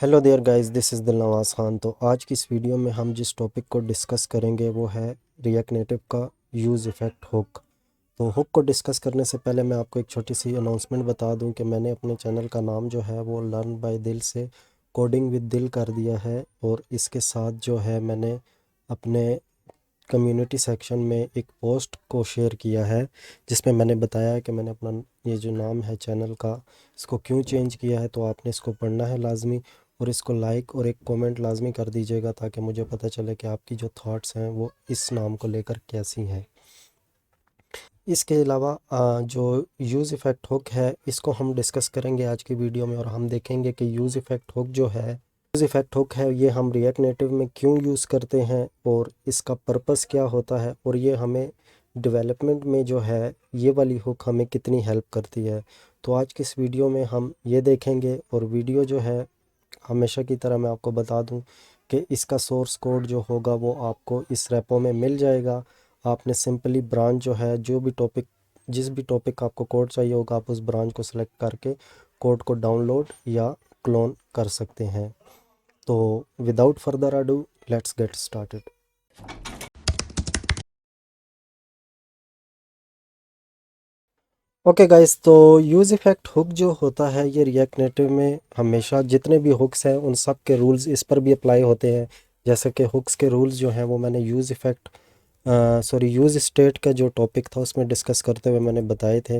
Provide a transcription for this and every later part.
Hello there guys, this is Dilnawaz Khan. तो आज की इस वीडियो में हम जिस टॉपिक को डिस्कस करेंगे वो है रिएक्ट नेटिव का यूज़ इफ़ेक्ट हुक। तो हुक को डिस्कस करने से पहले मैं आपको एक छोटी सी अनाउंसमेंट बता दूं कि मैंने अपने चैनल का नाम जो है वो लर्न बाय दिल से कोडिंग विद दिल कर दिया है। और इसके साथ जो है मैंने अपने कम्युनिटी सेक्शन में एक पोस्ट को शेयर किया है जिसमें मैंने बताया है कि मैंने अपना ये जो नाम है चैनल का इसको क्यों चेंज किया है। तो आपने इसको पढ़ना है लाजमी और इसको लाइक और एक कमेंट लाजमी कर दीजिएगा ताकि मुझे पता चले कि आपकी जो थॉट्स हैं वो इस नाम को लेकर कैसी हैं। इसके अलावा जो यूज़ इफ़ेक्ट हुक है इसको हम डिस्कस करेंगे आज की वीडियो में और हम देखेंगे कि यूज़ इफ़ेक्ट हुक जो है ये हम रिएक्ट नेटिव में क्यों यूज़ करते हैं और इसका पर्पस क्या होता है और ये हमें डेवलपमेंट में जो है ये वाली हुक हमें कितनी हेल्प करती है। तो आज की इस वीडियो में हम ये देखेंगे और वीडियो जो है हमेशा की तरह मैं आपको बता दूं कि इसका सोर्स कोड जो होगा वो आपको इस रेपो में मिल जाएगा। आपने सिंपली ब्रांच जो है जिस भी टॉपिक आपको कोड चाहिए होगा आप उस ब्रांच को सिलेक्ट करके कोड को डाउनलोड या क्लोन कर सकते हैं। तो without further ado let's get started. Okay guys, तो यूज़ इफ़ेक्ट हुक जो होता है ये रिएक्ट नेटिव में हमेशा जितने भी हुक्स हैं उन सब के रूल्स इस पर भी अप्लाई होते हैं। जैसे कि हुक्स के रूल्स जो हैं वो मैंने यूज़ स्टेट का जो टॉपिक था उसमें डिस्कस करते हुए मैंने बताए थे।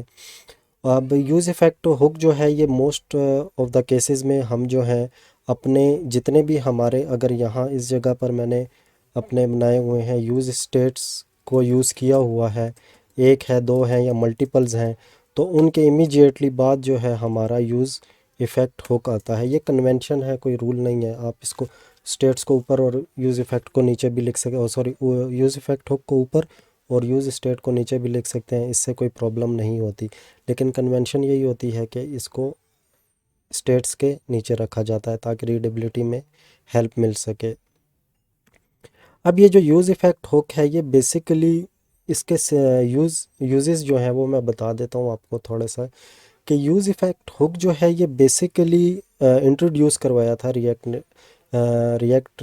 अब यूज़ इफ़ेक्ट हुक जो है ये मोस्ट ऑफ द केसेस में हम जो हैं अपने जितने भी हमारे अगर यहाँ इस जगह पर मैंने अपने बनाए हुए हैं यूज़ स्टेट्स को यूज़ किया हुआ है, एक है दो हैं या मल्टीपल्स हैं, तो उनके इमीडिएटली बाद जो है हमारा यूज़ इफ़ेक्ट हुक आता है। ये कन्वेंशन है, कोई रूल नहीं है। आप इसको स्टेट्स को ऊपर और यूज़ इफ़ेक्ट को नीचे भी लिख सकते, यूज़ इफ़ेक्ट हुक को ऊपर और यूज़ स्टेट को नीचे भी लिख सकते हैं, इससे कोई प्रॉब्लम नहीं होती। लेकिन कन्वेंशन यही होती है कि इसको स्टेट्स के नीचे रखा जाता है ताकि रीडेबिलिटी में हेल्प मिल सके। अब ये जो यूज़ इफ़ेक्ट हुक है ये बेसिकली इसके यूजेस जो हैं वो मैं बता देता हूँ आपको थोड़ा सा कि यूज़ इफ़ेक्ट हुक जो है ये बेसिकली इंट्रोड्यूस करवाया था रिएक्ट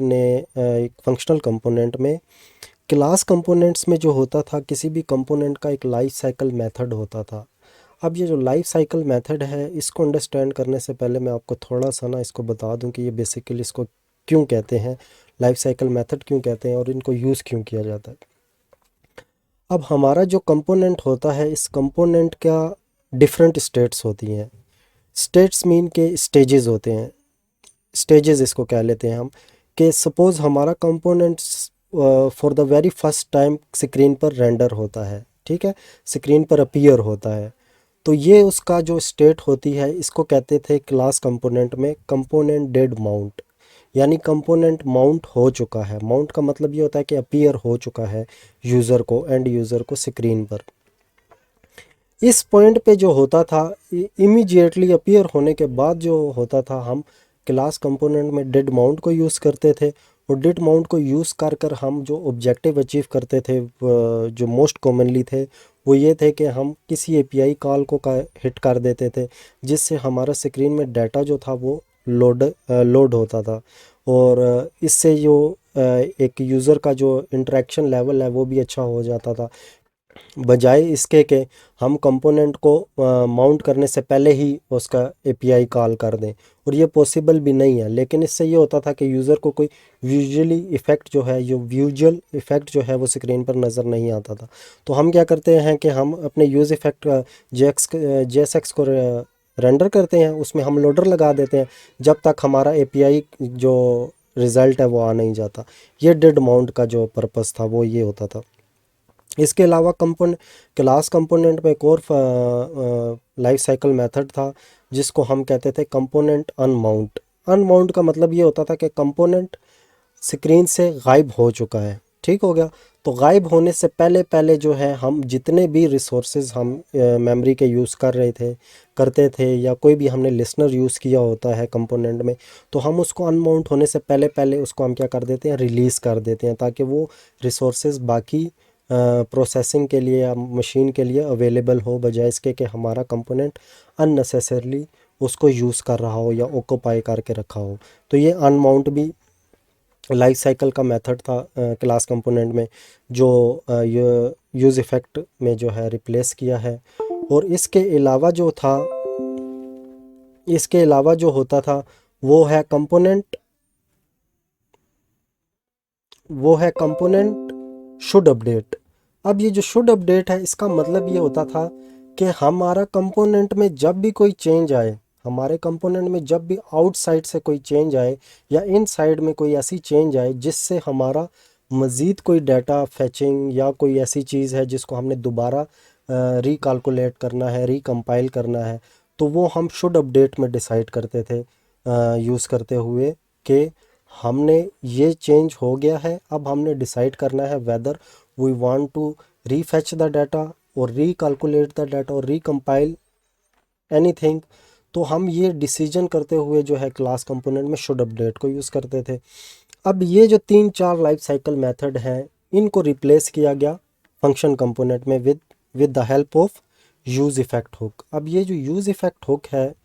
ने एक फंक्शनल कंपोनेंट में। क्लास कंपोनेंट्स में जो होता था किसी भी कंपोनेंट का एक लाइफ साइकिल मेथड होता था। अब ये जो लाइफ साइकिल मेथड है इसको अंडरस्टैंड करने से पहले मैं आपको थोड़ा सा ना इसको बता दूं कि ये बेसिकली इसको क्यों कहते हैं, लाइफ साइकिल मेथड क्यों कहते हैं और इनको यूज़ क्यों किया जाता है। अब हमारा जो कंपोनेंट होता है इस कंपोनेंट का डिफरेंट स्टेट्स होती हैं। स्टेट्स मीन के स्टेजेस होते हैं, स्टेजेस इसको कह लेते हैं हम। कि सपोज़ हमारा component for the very first time screen पर रेंडर होता है, ठीक है, स्क्रीन पर अपीयर होता है, तो ये उसका जो स्टेट होती है इसको कहते थे क्लास कंपोनेंट में कंपोनेंट डेड माउंट। यानी कंपोनेंट माउंट हो चुका है। माउंट का मतलब ये होता है कि अपीयर हो चुका है यूज़र को, एंड यूज़र को स्क्रीन पर। इस पॉइंट पे जो होता था इमीडिएटली अपीयर होने के बाद जो होता था हम क्लास कंपोनेंट में डेड माउंट को यूज़ करते थे। और डेड माउंट को यूज़ कर कर हम जो ऑब्जेक्टिव अचीव करते थे जो मोस्ट कॉमनली थे वो ये थे कि हम किसी एपीआई कॉल को हिट कर देते थे जिससे हमारा स्क्रीन में डाटा जो था वो लोड होता था। और इससे जो एक यूज़र का जो इंटरेक्शन लेवल है वो भी अच्छा हो जाता था, बजाय इसके कि हम कंपोनेंट को माउंट करने से पहले ही उसका एपीआई कॉल कर दें। और ये पॉसिबल भी नहीं है, लेकिन इससे ये होता था कि यूज़र को कोई विजुअल इफ़ेक्ट जो है वो स्क्रीन पर नज़र नहीं आता था। तो हम क्या करते हैं कि हम अपने यूज़ इफ़ेक्ट जेएसएक्स को रेंडर करते हैं, उसमें हम लोडर लगा देते हैं जब तक हमारा एपीआई जो रिज़ल्ट है वो आ नहीं जाता। ये डेड माउंट का जो पर्पस था वो ये होता था। इसके अलावा क्लास कंपोनेंट में एक और लाइफ साइकिल मेथड था जिसको हम कहते थे कंपोनेंट अनमाउंट। अनमाउंट का मतलब ये होता था कि कंपोनेंट स्क्रीन से गायब हो चुका है, ठीक हो गया। तो गायब होने से पहले पहले जो है हम जितने भी रिसोर्सेज हम मेमोरी के यूज़ करते थे या कोई भी हमने लिसनर यूज़ किया होता है कंपोनेंट में, तो हम उसको अनमाउंट होने से पहले पहले उसको हम क्या कर देते हैं, रिलीज़ कर देते हैं ताकि वो रिसोर्सेज बाकी प्रोसेसिंग के लिए या मशीन के लिए अवेलेबल हो, बजाय इसके कि हमारा कंपोनेंट अननेसेसरली उसको यूज़ कर रहा हो या ऑक्यूपाई करके रखा हो। तो ये अनमाउंट भी लाइफ साइकिल का मेथड था क्लास कंपोनेंट में, जो ये यूज़ इफ़ेक्ट में जो है रिप्लेस किया है। और इसके अलावा जो होता था वो है कंपोनेंट शुड अपडेट। अब ये जो शुड अपडेट है, इसका मतलब ये होता था कि हमारा कंपोनेंट में जब भी कोई चेंज आए, हमारे कंपोनेंट में जब भी आउटसाइड से कोई चेंज आए या इनसाइड में कोई ऐसी चेंज आए जिससे हमारा मज़ीद कोई डाटा फेचिंग या कोई ऐसी चीज़ है जिसको हमने दोबारा रिकैलकुलेट करना है, रिकम्पाइल करना है, तो वो हम शुड अपडेट में डिसाइड करते थे यूज़ करते हुए कि हमने ये चेंज हो गया है, अब हमने डिसाइड करना है whether we want to refetch the data और रिकैलकुलेट द डाटा और रिकम्पाइल एनीथिंग। तो हम ये डिसीजन करते हुए जो है क्लास कंपोनेंट में शुड अपडेट को यूज़ करते थे। अब ये जो 3-4 लाइफ साइकिल मेथड हैं, इनको रिप्लेस किया गया फंक्शन कंपोनेंट में with the help of use effect hook. अब ये जो यूज़ इफ़ेक्ट हुक है,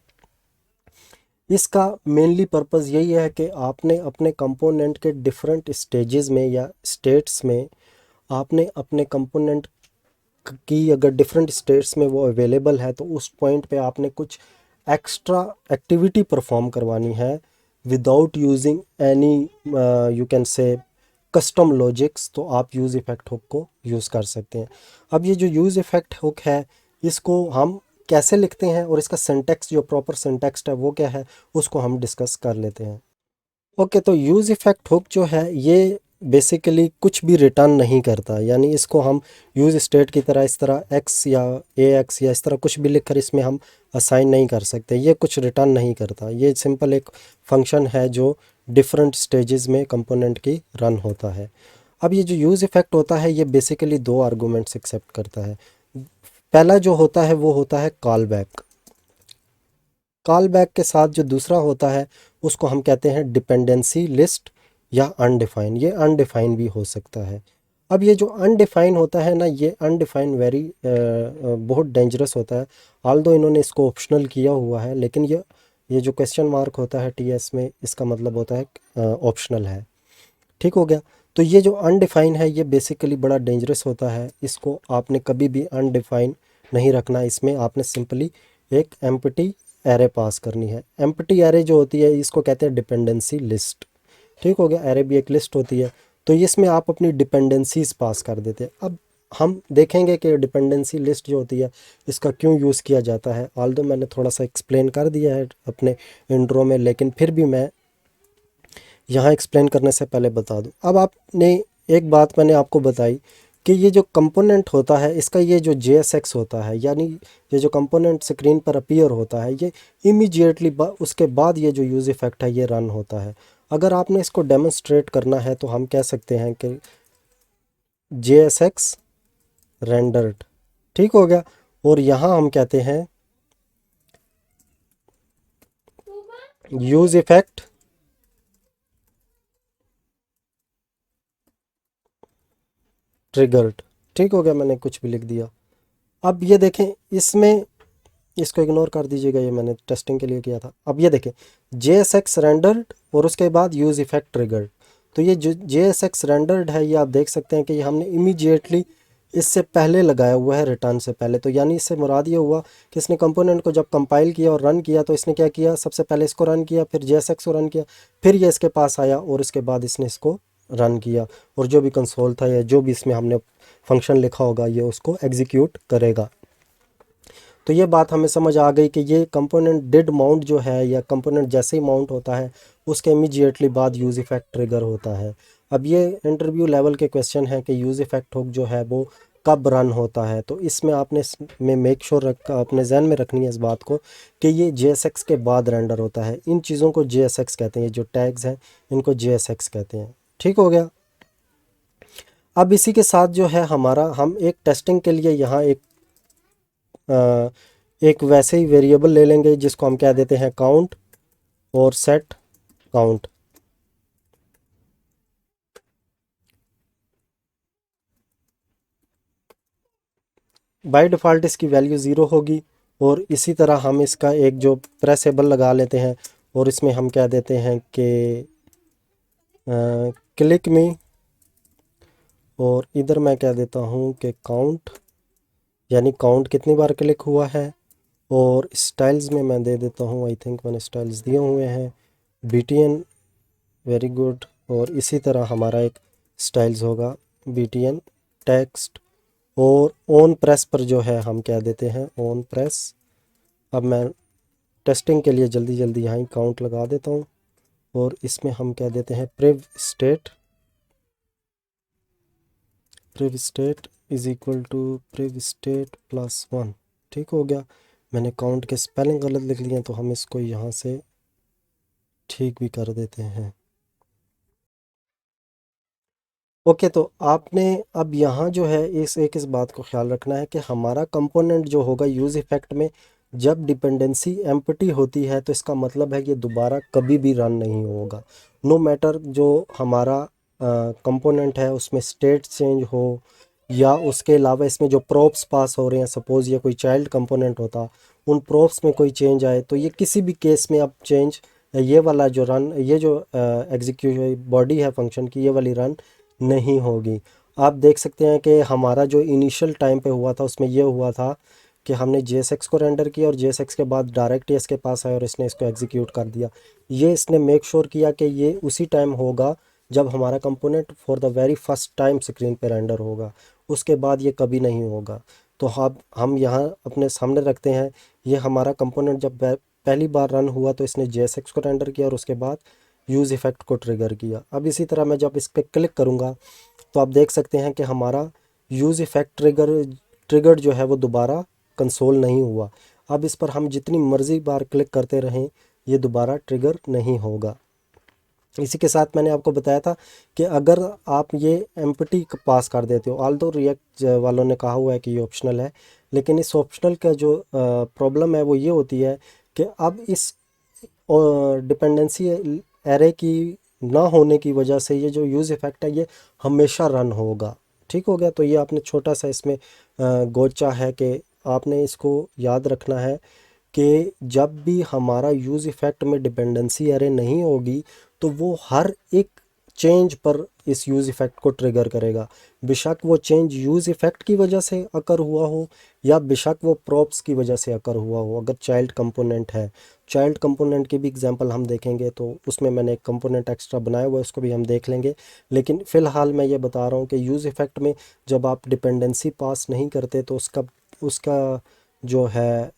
इसका मेनली पर्पस यही है कि आपने अपने कंपोनेंट के डिफरेंट स्टेजेस में या स्टेट्स में आपने अपने कंपोनेंट की अगर डिफरेंट स्टेट्स में वो अवेलेबल है तो उस पॉइंट पे आपने कुछ एक्स्ट्रा एक्टिविटी परफॉर्म करवानी है without using any you can say custom logics. तो आप यूज़ इफ़ेक्ट हुक को यूज़ कर सकते हैं। अब ये जो यूज़ इफ़ेक्ट हुक है, इसको हम कैसे लिखते हैं और इसका सिंटैक्स, जो प्रॉपर सिंटैक्स है वो क्या है, उसको हम डिस्कस कर लेते हैं। ओके, तो यूज़ इफ़ेक्ट हुक जो है ये बेसिकली कुछ भी रिटर्न नहीं करता, यानी इसको हम यूज़ स्टेट की तरह इस तरह एक्स या ए एक्स या इस तरह कुछ भी लिखकर इसमें हम असाइन नहीं कर सकते। ये कुछ रिटर्न नहीं करता, ये सिंपल एक फंक्शन है जो डिफरेंट स्टेजेस में कंपोनेंट की रन होता है। अब ये जो यूज़ इफ़ेक्ट होता है ये बेसिकली दो आर्गूमेंट्स एक्सेप्ट करता है। पहला जो होता है वो होता है कॉल बैक। कॉल बैक के साथ जो दूसरा होता है उसको हम कहते हैं डिपेंडेंसी लिस्ट या अनडिफाइन। ये अनडिफाइन भी हो सकता है। अब ये जो अनडिफाइन होता है ना, ये अनडिफाइन बहुत डेंजरस होता है। ऑल्दो इन्होंने इसको ऑप्शनल किया हुआ है, लेकिन ये जो क्वेश्चन मार्क होता है टीएस में, इसका मतलब होता है ऑप्शनल है। ठीक हो गया। तो ये जो अनडिफाइन है ये बेसिकली बड़ा डेंजरस होता है। इसको आपने कभी भी अनडिफाइन नहीं रखना। इसमें आपने सिंपली एक एम्प्टी एरे पास करनी है। एम्प्टी एरे जो होती है इसको कहते हैं डिपेंडेंसी लिस्ट। ठीक हो गया। एरे भी एक लिस्ट होती है, तो इसमें आप अपनी डिपेंडेंसीज पास कर देते हैं। अब हम देखेंगे कि डिपेंडेंसी लिस्ट जो होती है इसका क्यों यूज़ किया जाता है। ऑल्दो मैंने थोड़ा सा एक्सप्लेन कर दिया है अपने इंट्रो में, लेकिन फिर भी मैं यहाँ एक्सप्लेन करने से पहले बता दूँ। अब आपने एक बात मैंने आपको बताई कि ये जो कंपोनेंट होता है इसका ये जो JSX होता है, यानी ये जो कंपोनेंट स्क्रीन पर अपीयर होता है, ये इमीडिएटली उसके बाद ये जो यूज़ इफ़ेक्ट है ये रन होता है। अगर आपने इसको डेमोन्स्ट्रेट करना है तो हम कह सकते हैं कि JSX रेंडर्ड। ठीक हो गया। और यहाँ हम कहते हैं यूज़ इफ़ेक्ट ट्रिगर्ड। ठीक हो गया, मैंने कुछ भी लिख दिया। अब ये देखें, इसमें इसको इग्नोर कर दीजिएगा, ये मैंने टेस्टिंग के लिए किया था। अब ये देखें JSX रेंडर्ड और उसके बाद यूज़ इफ़ेक्ट ट्रिगर्ड। तो ये जो JSX रेंडर्ड है ये आप देख सकते हैं कि ये हमने इमीडिएटली इससे पहले लगाया हुआ है, रिटर्न से पहले। तो यानी इससे मुराद ये हुआ कि इसने कंपोनेंट को जब कंपाइल किया और रन किया तो इसने क्या किया, सबसे पहले इसको रन किया, फिर JSX को रन किया, फिर ये इसके पास आया और इसके बाद इसने इसको रन किया और जो भी कंसोल था या जो भी इसमें हमने फंक्शन लिखा होगा ये उसको एग्जीक्यूट करेगा। तो ये बात हमें समझ आ गई कि ये कंपोनेंट डिड माउंट जो है या कंपोनेंट जैसे ही माउंट होता है उसके इमीडिएटली बाद यूज़ इफ़ेक्ट ट्रिगर होता है। अब ये इंटरव्यू लेवल के क्वेश्चन है कि यूज़ इफ़ेक्ट हुक जो है वो कब रन होता है। तो इसमें आपने इसमें मेक श्योर अपने जहन में रखनी है इस बात को कि ये JSX के बाद रेंडर होता है। इन चीज़ों को JSX कहते हैं, जो टैग्स हैं इनको JSX कहते हैं। ठीक हो गया। अब इसी के साथ जो है हमारा, हम एक टेस्टिंग के लिए यहाँ एक वैसे ही वेरिएबल ले लेंगे जिसको हम कह देते हैं काउंट और सेट काउंट। बाय डिफ़ॉल्ट इसकी वैल्यू 0 होगी और इसी तरह हम इसका एक जो प्रेसेबल लगा लेते हैं और इसमें हम क्या देते हैं कि क्लिक में, और इधर मैं क्या देता हूँ कि काउंट, यानी काउंट कितनी बार क्लिक हुआ है। और स्टाइल्स में मैं दे देता हूँ, आई थिंक मैंने स्टाइल्स दिए हुए हैं, BTN, वेरी गुड। और इसी तरह हमारा एक स्टाइल्स होगा BTN टेक्स्ट। और ऑन प्रेस पर जो है हम क्या देते हैं, ऑन प्रेस। अब मैं टेस्टिंग के लिए जल्दी जल्दी यहाँ काउंट लगा देता हूँ और इसमें हम क्या देते हैं, prev state is equal to prev state plus 1। ठीक हो गया। मैंने काउंट के स्पेलिंग गलत लिख लिए हैं तो हम इसको यहाँ से ठीक भी कर देते हैं। ओके, तो आपने अब यहाँ जो है इस बात को ख्याल रखना है कि हमारा कंपोनेंट जो होगा यूज़ इफ़ेक्ट में, जब डिपेंडेंसी एम्प्टी होती है तो इसका मतलब है कि दोबारा कभी भी रन नहीं होगा। नो मैटर जो हमारा कंपोनेंट है उसमें स्टेट चेंज हो या उसके अलावा इसमें जो प्रोप्स पास हो रहे हैं, सपोज़ ये कोई चाइल्ड कंपोनेंट होता, उन प्रोप्स में कोई चेंज आए तो ये किसी भी केस में अब चेंज, ये वाला जो रन, ये जो एग्जीक्यूशन बॉडी है फंक्शन की, ये वाली रन नहीं होगी। आप देख सकते हैं कि हमारा जो इनिशियल टाइम पे हुआ था उसमें ये हुआ था कि हमने JSX को रेंडर किया और JSX के बाद डायरेक्ट ही इसके पास आया और इसने इसको एग्जीक्यूट कर दिया। ये इसने मेक श्योर किया कि ये उसी टाइम होगा जब हमारा component for the very first time screen पे रेंडर होगा, उसके बाद ये कभी नहीं होगा। तो हम यहाँ अपने सामने रखते हैं, ये हमारा कंपोनेंट जब पहली बार रन हुआ तो इसने JSX को रेंडर किया और उसके बाद यूज़ इफ़ेक्ट को ट्रिगर किया। अब इसी तरह मैं जब इस पर क्लिक करूँगा तो आप देख सकते हैं कि हमारा यूज़ इफ़ेक्ट ट्रिगर जो है वो दोबारा कंसोल नहीं हुआ। अब इस पर हम जितनी मर्ज़ी बार क्लिक करते रहें ये दोबारा ट्रिगर नहीं होगा। इसी के साथ मैंने आपको बताया था कि अगर आप ये एम्प्टी पास कर देते हो, ऑल्दो रिएक्ट वालों ने कहा हुआ है कि ये ऑप्शनल है, लेकिन इस ऑप्शनल का जो प्रॉब्लम है वो ये होती है कि अब इस डिपेंडेंसी एरे की ना होने की वजह से ये जो यूज़ इफ़ेक्ट है ये हमेशा रन होगा। ठीक हो गया। तो ये आपने छोटा सा इसमें गोचा है कि आपने इसको याद रखना है कि जब भी हमारा यूज़ इफ़ेक्ट में डिपेंडेंसी एरे नहीं होगी तो वो हर एक चेंज पर इस यूज़ इफ़ेक्ट को ट्रिगर करेगा, बेशक वो चेंज यूज़ इफ़ेक्ट की वजह से अकर हुआ हो या बेशक वो प्रॉप्स की वजह से अकर हुआ हो। अगर चाइल्ड कंपोनेंट है, चाइल्ड कंपोनेंट की भी एग्जांपल हम देखेंगे तो उसमें मैंने एक कंपोनेंट एक्स्ट्रा बनाया हुआ है, उसको भी हम देख लेंगे। लेकिन फ़िलहाल मैं ये बता रहा हूँ कि यूज़ इफ़ेक्ट में जब आप डिपेंडेंसी पास नहीं करते तो उसका जो है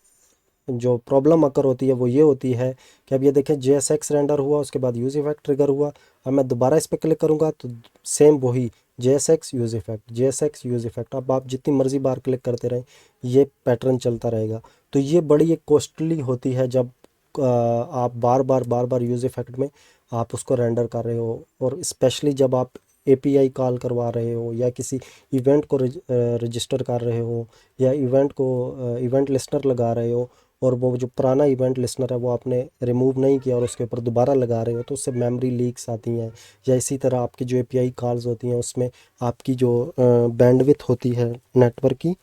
जो प्रॉब्लम अकर होती है वो ये होती है कि अब ये देखें JSX रेंडर हुआ, उसके बाद यूज़ इफ़ेक्ट ट्रिगर हुआ। अब मैं दोबारा इस पर क्लिक करूँगा तो सेम वही JSX use effect, JSX use effect. अब आप जितनी मर्ज़ी बार क्लिक करते रहें ये पैटर्न चलता रहेगा। तो ये बड़ी एक कॉस्टली होती है जब आप बार बार यूज़ इफ़ेक्ट में आप उसको रेंडर कर रहे हो, और स्पेशली जब आप API कॉल करवा रहे हो या किसी इवेंट को रजिस्टर कर रहे हो या इवेंट लिस्टनर लगा रहे हो और वो जो पुराना इवेंट लिस्टनर है वो आपने रिमूव नहीं किया और उसके ऊपर दोबारा लगा रहे हो तो उससे मेमोरी लीक्स आती हैं। या इसी तरह आपकी जो API कॉल्स होती हैं उसमें आपकी जो बैंडविड्थ होती है नेटवर्क की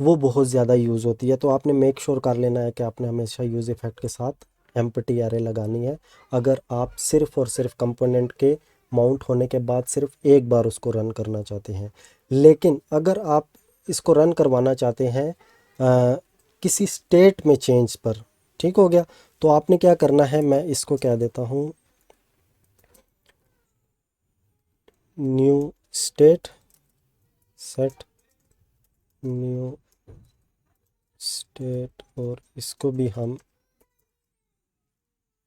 वो बहुत ज़्यादा यूज़ होती है। तो आपने मेक श्योर कर लेना है कि आपने हमेशा यूज़ इफ़ेक्ट के साथ एम्प्टी एरे लगानी है अगर आप सिर्फ़ और सिर्फ कंपोनेंट के माउंट होने के बाद सिर्फ एक बार उसको रन करना चाहते हैं। लेकिन अगर आप इसको रन करवाना चाहते हैं किसी स्टेट में चेंज पर, ठीक हो गया, तो आपने क्या करना है, मैं इसको क्या देता हूँ, new state, set new state, और इसको भी हम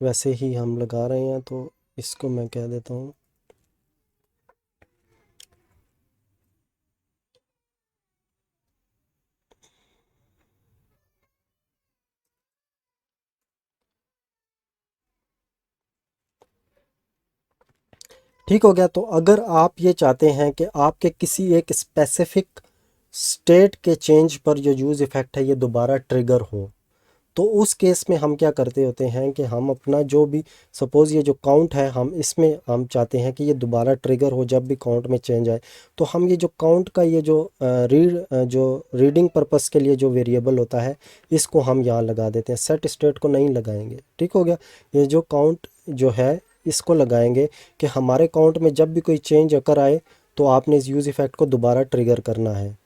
वैसे ही हम लगा रहे हैं तो इसको मैं कह देता हूँ ठीक हो गया। तो अगर आप ये चाहते हैं कि आपके किसी एक स्पेसिफिक स्टेट के चेंज पर जो यूज़ इफ़ेक्ट है ये दोबारा ट्रिगर हो, तो उस केस में हम क्या करते होते हैं कि हम अपना जो भी सपोज़ ये जो काउंट है हम इसमें हम चाहते हैं कि ये दोबारा ट्रिगर हो जब भी काउंट में चेंज आए। तो हम ये जो काउंट का ये जो जो रीडिंग पर्पस के लिए जो वेरिएबल होता है इसको हम यहाँ लगा देते हैं, सेट स्टेट को नहीं लगाएंगे। ठीक हो गया। ये जो काउंट जो है इसको लगाएंगे कि हमारे काउंट में जब भी कोई चेंज अकर आए तो आपने इस यूज़ इफ़ेक्ट को दोबारा ट्रिगर करना है।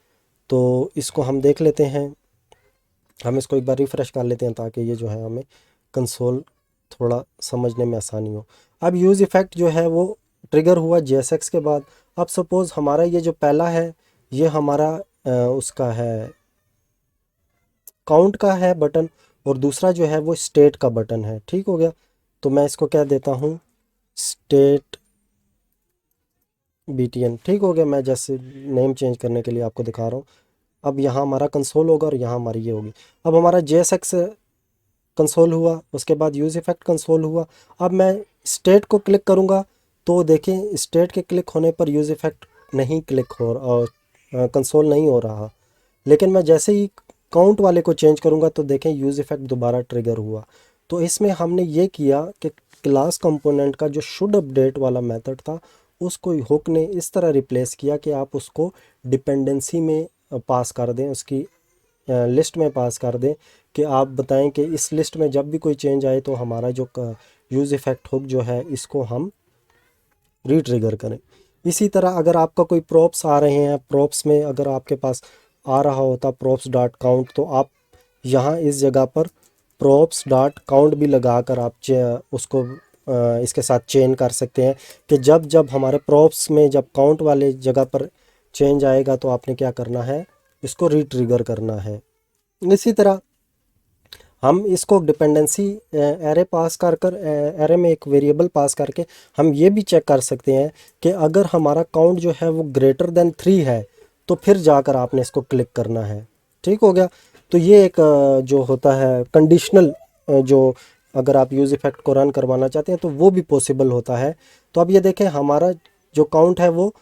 तो इसको हम देख लेते हैं, हम इसको एक बार रिफ़्रेश कर लेते हैं ताकि ये जो है हमें कंसोल थोड़ा समझने में आसानी हो। अब यूज़ इफ़ेक्ट जो है वो ट्रिगर हुआ JSX के बाद। अब सपोज़ हमारा ये जो पहला है ये हमारा उसका है काउंट का है बटन, और दूसरा जो है वो स्टेट का बटन है। ठीक हो गया। तो मैं इसको कह देता हूँ स्टेट BTN। ठीक हो गया। मैं जैसे नेम चेंज करने के लिए आपको दिखा रहा हूँ। अब यहाँ हमारा कंसोल होगा और यहाँ हमारी ये होगी। अब हमारा JSX कंसोल हुआ, उसके बाद यूज़ इफ़ेक्ट कंसोल हुआ। अब मैं स्टेट को क्लिक करूँगा तो देखें स्टेट के क्लिक होने पर यूज़ इफ़ेक्ट नहीं क्लिक हो और कंसोल नहीं हो रहा। लेकिन मैं जैसे ही काउंट वाले को चेंज करूँगा तो देखें यूज़ इफ़ेक्ट दोबारा ट्रिगर हुआ। तो इसमें हमने ये किया कि क्लास कंपोनेंट का जो शुड अपडेट वाला मेथड था उसको हुक ने इस तरह रिप्लेस किया कि आप उसको डिपेंडेंसी में पास कर दें, उसकी लिस्ट में पास कर दें कि आप बताएं कि इस लिस्ट में जब भी कोई चेंज आए तो हमारा जो यूज़ इफ़ेक्ट हुक जो है इसको हम रीट्रिगर करें। इसी तरह अगर आपका कोई प्रॉप्स आ रहे हैं, प्रॉप्स में अगर आपके पास आ रहा होता प्रॉप्स डॉट काउंट तो आप यहाँ इस जगह पर प्रॉप्स डॉट काउंट भी लगा कर आप उसको इसके साथ चेन कर सकते हैं कि जब जब हमारे प्रॉप्स में जब काउंट वाले जगह पर चेंज आएगा तो आपने क्या करना है, इसको रीट्रिगर करना है। इसी तरह हम इसको डिपेंडेंसी एरे पास कर कर एरे में एक वेरिएबल पास करके हम ये भी चेक कर सकते हैं कि अगर हमारा काउंट जो है वो ग्रेटर देन 3 है तो फिर जाकर आपने इसको क्लिक करना है। ठीक हो गया। तो ये एक जो होता है कंडीशनल जो अगर आप यूज़ इफ़ेक्ट को रन करवाना चाहते हैं तो वो भी पॉसिबल होता है। तो अब ये देखें हमारा जो काउंट है वो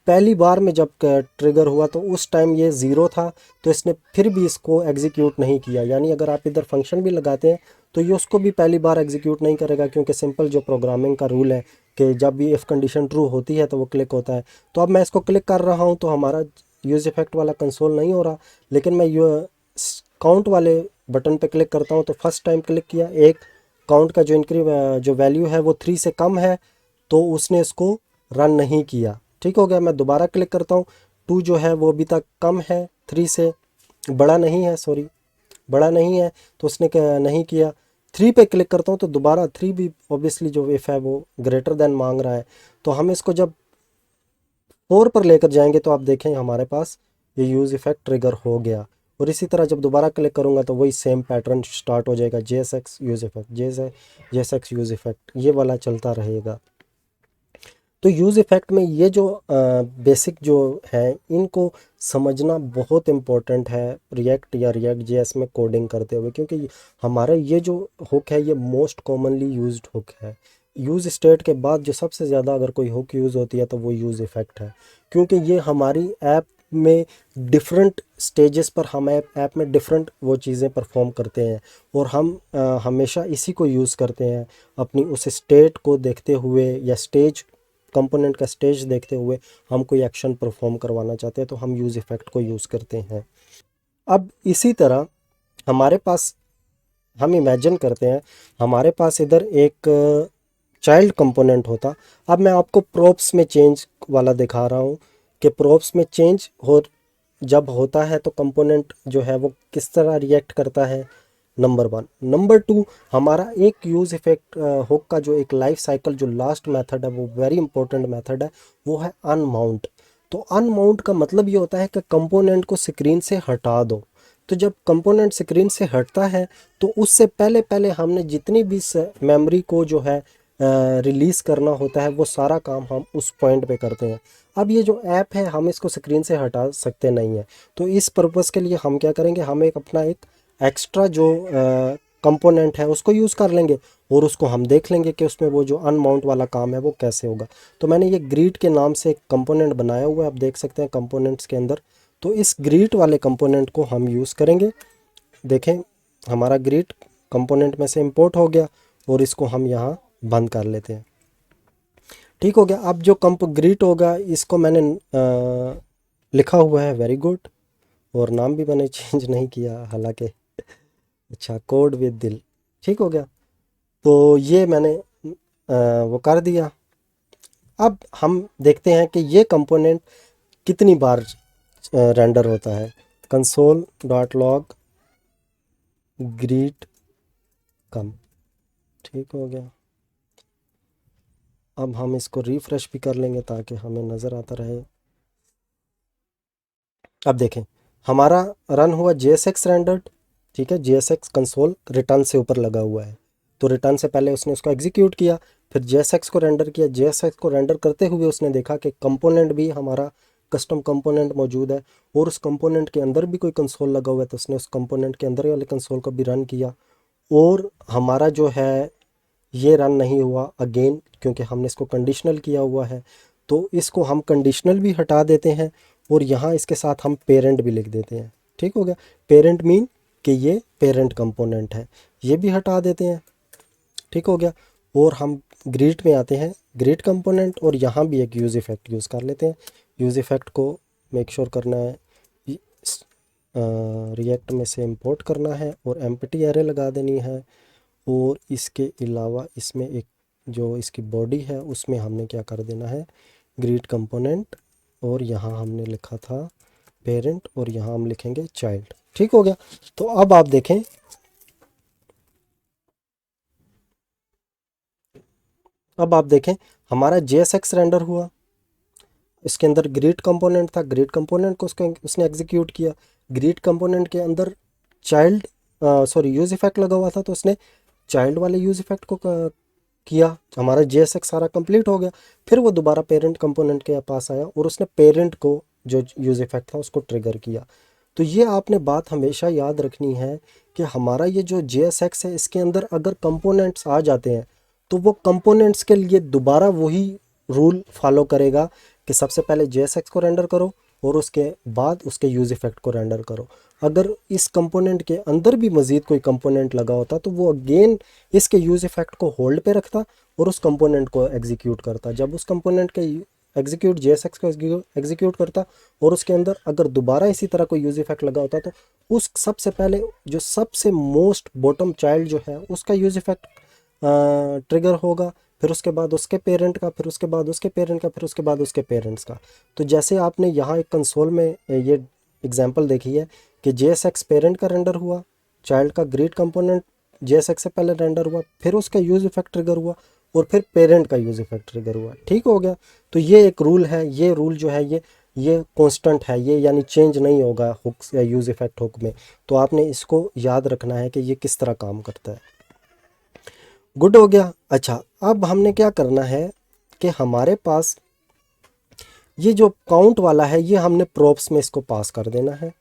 पहली बार में जब ट्रिगर हुआ तो उस टाइम ये ज़ीरो था, तो इसने फिर भी इसको एग्जीक्यूट नहीं किया। यानी अगर आप इधर फंक्शन भी लगाते हैं तो ये उसको भी पहली बार एग्जीक्यूट नहीं करेगा, क्योंकि सिंपल जो प्रोग्रामिंग का रूल है कि जब भी इफ़ कंडीशन ट्रू होती है तो वो क्लिक होता है। तो अब मैं इसको क्लिक कर रहा हूँ तो हमारा यूज़ इफ़ेक्ट वाला कंसोल नहीं हो रहा, लेकिन मैं काउंट वाले बटन पे क्लिक करता हूँ तो फर्स्ट टाइम क्लिक किया, एक काउंट का जो वैल्यू है वो 3 से कम है तो उसने इसको रन नहीं किया। ठीक हो गया। मैं दोबारा क्लिक करता हूँ, 2 जो है वो अभी तक कम है 3 से, बड़ा नहीं है, सॉरी बड़ा नहीं है तो उसने नहीं किया। 3 पे क्लिक करता हूँ तो दोबारा 3 भी ऑब्वियसली जो इफ़ है वो ग्रेटर देन मांग रहा है। तो हम इसको जब 4 पर लेकर जाएंगे तो आप देखें हमारे पास ये यूज़ इफ़ेक्ट ट्रिगर हो गया। और इसी तरह जब दोबारा क्लिक करूँगा तो वही सेम पैटर्न स्टार्ट हो जाएगा, JSX use effect, JSX use effect, ये वाला चलता रहेगा। तो यूज़ इफ़ेक्ट में ये जो बेसिक जो है इनको समझना बहुत इम्पोर्टेंट है रिएक्ट या रिएक्ट जेएस में कोडिंग करते हुए, क्योंकि हमारा ये जो हुक है ये मोस्ट कॉमनली यूज्ड हुक है। यूज़ स्टेट के बाद जो सबसे ज़्यादा अगर कोई हुक यूज़ होती है तो वो यूज़ इफ़ेक्ट है, क्योंकि ये हमारी ऐप में डिफरेंट स्टेजेस पर हम ऐप में डिफरेंट वो चीज़ें परफॉर्म करते हैं और हम हमेशा इसी को यूज़ करते हैं अपनी उस स्टेट को देखते हुए या स्टेज कंपोनेंट का स्टेज देखते हुए हम कोई एक्शन परफॉर्म करवाना चाहते हैं तो हम यूज़ इफ़ेक्ट को यूज़ करते हैं। अब इसी तरह हमारे पास हम इमेजिन करते हैं हमारे पास इधर एक चाइल्ड कंपोनेंट होता। अब मैं आपको प्रोप्स में चेंज वाला दिखा रहा हूँ कि प्रोप्स में चेंज हो जब होता है तो कंपोनेंट जो है वो किस तरह रिएक्ट करता है, नंबर 1। नंबर 2, हमारा एक यूज़ इफ़ेक्ट हुक का जो एक लाइफ साइकिल जो लास्ट मेथड है वो वेरी इंपॉर्टेंट मेथड है, वो है अनमाउंट। तो अनमाउंट का मतलब ये होता है कि कंपोनेंट को स्क्रीन से हटा दो। तो जब कंपोनेंट स्क्रीन से हटता है तो उससे पहले पहले हमने जितनी भी मेमोरी को जो है रिलीज़ करना होता है वो सारा काम हम उस पॉइंट पे करते हैं। अब ये जो ऐप है हम इसको स्क्रीन से हटा सकते नहीं है, तो इस पर्पज़ के लिए हम क्या करेंगे, हम एक अपना एक एक्स्ट्रा जो कंपोनेंट है उसको यूज़ कर लेंगे और उसको हम देख लेंगे कि उसमें वो जो अनमाउंट वाला काम है वो कैसे होगा। तो मैंने ये ग्रीट के नाम से एक कंपोनेंट बनाया हुआ है, आप देख सकते हैं कंपोनेंट्स के अंदर। तो इस ग्रीट वाले कंपोनेंट को हम यूज़ करेंगे। देखें हमारा ग्रीट कंपोनेंट में से इंपोर्ट हो गया और इसको हम यहाँ बंद कर लेते हैं। ठीक हो गया। अब जो ग्रीट होगा इसको मैंने लिखा हुआ है वेरी गुड, और नाम भी मैंने चेंज नहीं किया हालांकि। अच्छा, कोड विद दिल, ठीक हो गया। तो ये मैंने वो कर दिया। अब हम देखते हैं कि ये कंपोनेंट कितनी बार रेंडर होता है। कंसोल डॉट लॉग ग्रीट कम, ठीक हो गया। अब हम इसको रिफ्रेश भी कर लेंगे ताकि हमें नज़र आता रहे। अब देखें हमारा रन हुआ JSX रेंडर्ड, ठीक है। JSX कंसोल रिटर्न से ऊपर लगा हुआ है, तो रिटर्न से पहले उसने उसको एग्जीक्यूट किया, फिर JSX को रेंडर किया। JSX को रेंडर करते हुए उसने देखा कि कंपोनेंट भी हमारा कस्टम कंपोनेंट मौजूद है और उस कंपोनेंट के अंदर भी कोई कंसोल लगा हुआ है, तो उसने उस कंपोनेंट के अंदर वाले कंसोल को भी रन किया। और हमारा जो है ये रन नहीं हुआ अगेन, क्योंकि हमने इसको कंडीशनल किया हुआ है। तो इसको हम कंडीशनल भी हटा देते हैं और यहाँ इसके साथ हम पेरेंट भी लिख देते हैं, ठीक हो गया। पेरेंट मीन कि ये पेरेंट कंपोनेंट है, ये भी हटा देते हैं, ठीक हो गया। और हम ग्रीट में आते हैं, ग्रीट कंपोनेंट, और यहाँ भी एक यूज़ इफ़ेक्ट यूज़ कर लेते हैं। यूज़ इफ़ेक्ट को मेक श्योर करना है रिएक्ट में से इंपोर्ट करना है और एम्प्टी एरे लगा देनी है। और इसके अलावा इसमें एक जो इसकी बॉडी है उसमें हमने क्या कर देना है, ग्रीट कंपोनेंट, और यहाँ हमने लिखा था पेरेंट और यहाँ हम लिखेंगे चाइल्ड, ठीक हो गया। तो अब आप देखें, अब आप देखें हमारा JSX रेंडर हुआ, इसके अंदर ग्रीट कंपोनेंट था, ग्रीट कंपोनेंट को उसने एग्जीक्यूट किया। ग्रीट कंपोनेंट के अंदर चाइल्ड यूज़ इफ़ेक्ट लगा हुआ था, तो उसने चाइल्ड वाले यूज़ इफ़ेक्ट को किया। हमारा JSX सारा कंप्लीट हो गया। फिर वो दोबारा पेरेंट कंपोनेंट के पास आया और उसने पेरेंट को जो यूज़ इफ़ेक्ट था उसको ट्रिगर किया। तो ये आपने बात हमेशा याद रखनी है कि हमारा ये जो JSX है इसके अंदर अगर कंपोनेंट्स आ जाते हैं तो वो कंपोनेंट्स के लिए दोबारा वही रूल फॉलो करेगा कि सबसे पहले JSX को रेंडर करो और उसके बाद उसके यूज़ इफ़ेक्ट को रेंडर करो। अगर इस कंपोनेंट के अंदर भी मज़ीद कोई कंपोनेंट लगा होता तो वो अगेन इसके यूज़ इफ़ेक्ट को होल्ड पे रखता और उस कंपोनेंट को एग्जीक्यूट करता। जब उस कंपोनेंट के एग्जीक्यूट JSX को एग्जीक्यूट करता और उसके अंदर अगर दोबारा इसी तरह कोई यूज़ इफ़ेक्ट लगा होता तो उस सबसे पहले जो सबसे मोस्ट बॉटम चाइल्ड जो है उसका यूज़ इफ़ेक्ट ट्रिगर होगा, फिर उसके बाद उसके पेरेंट का, फिर उसके बाद उसके पेरेंट का, फिर उसके बाद उसके पेरेंट्स का। तो जैसे आपने यहाँ एक कंसोल में ये एग्जांपल देखी है कि JSX पेरेंट का रेंडर हुआ, चाइल्ड का ग्रीट कंपोनेंट JSX से पहले रेंडर हुआ, फिर उसका यूज़ इफ़ेक्ट ट्रिगर हुआ और फिर पेरेंट का यूज़ इफ़ेक्ट ट्रिगर हुआ, ठीक हो गया। तो ये एक रूल है, ये रूल जो है ये कांस्टेंट है, ये यानी चेंज नहीं होगा हुक्स या यूज़ इफ़ेक्ट हुक में। तो आपने इसको याद रखना है कि ये किस तरह काम करता है। गुड हो गया। अच्छा, अब हमने क्या करना है कि हमारे पास ये जो काउंट वाला है ये हमने प्रॉप्स में इसको पास कर देना है,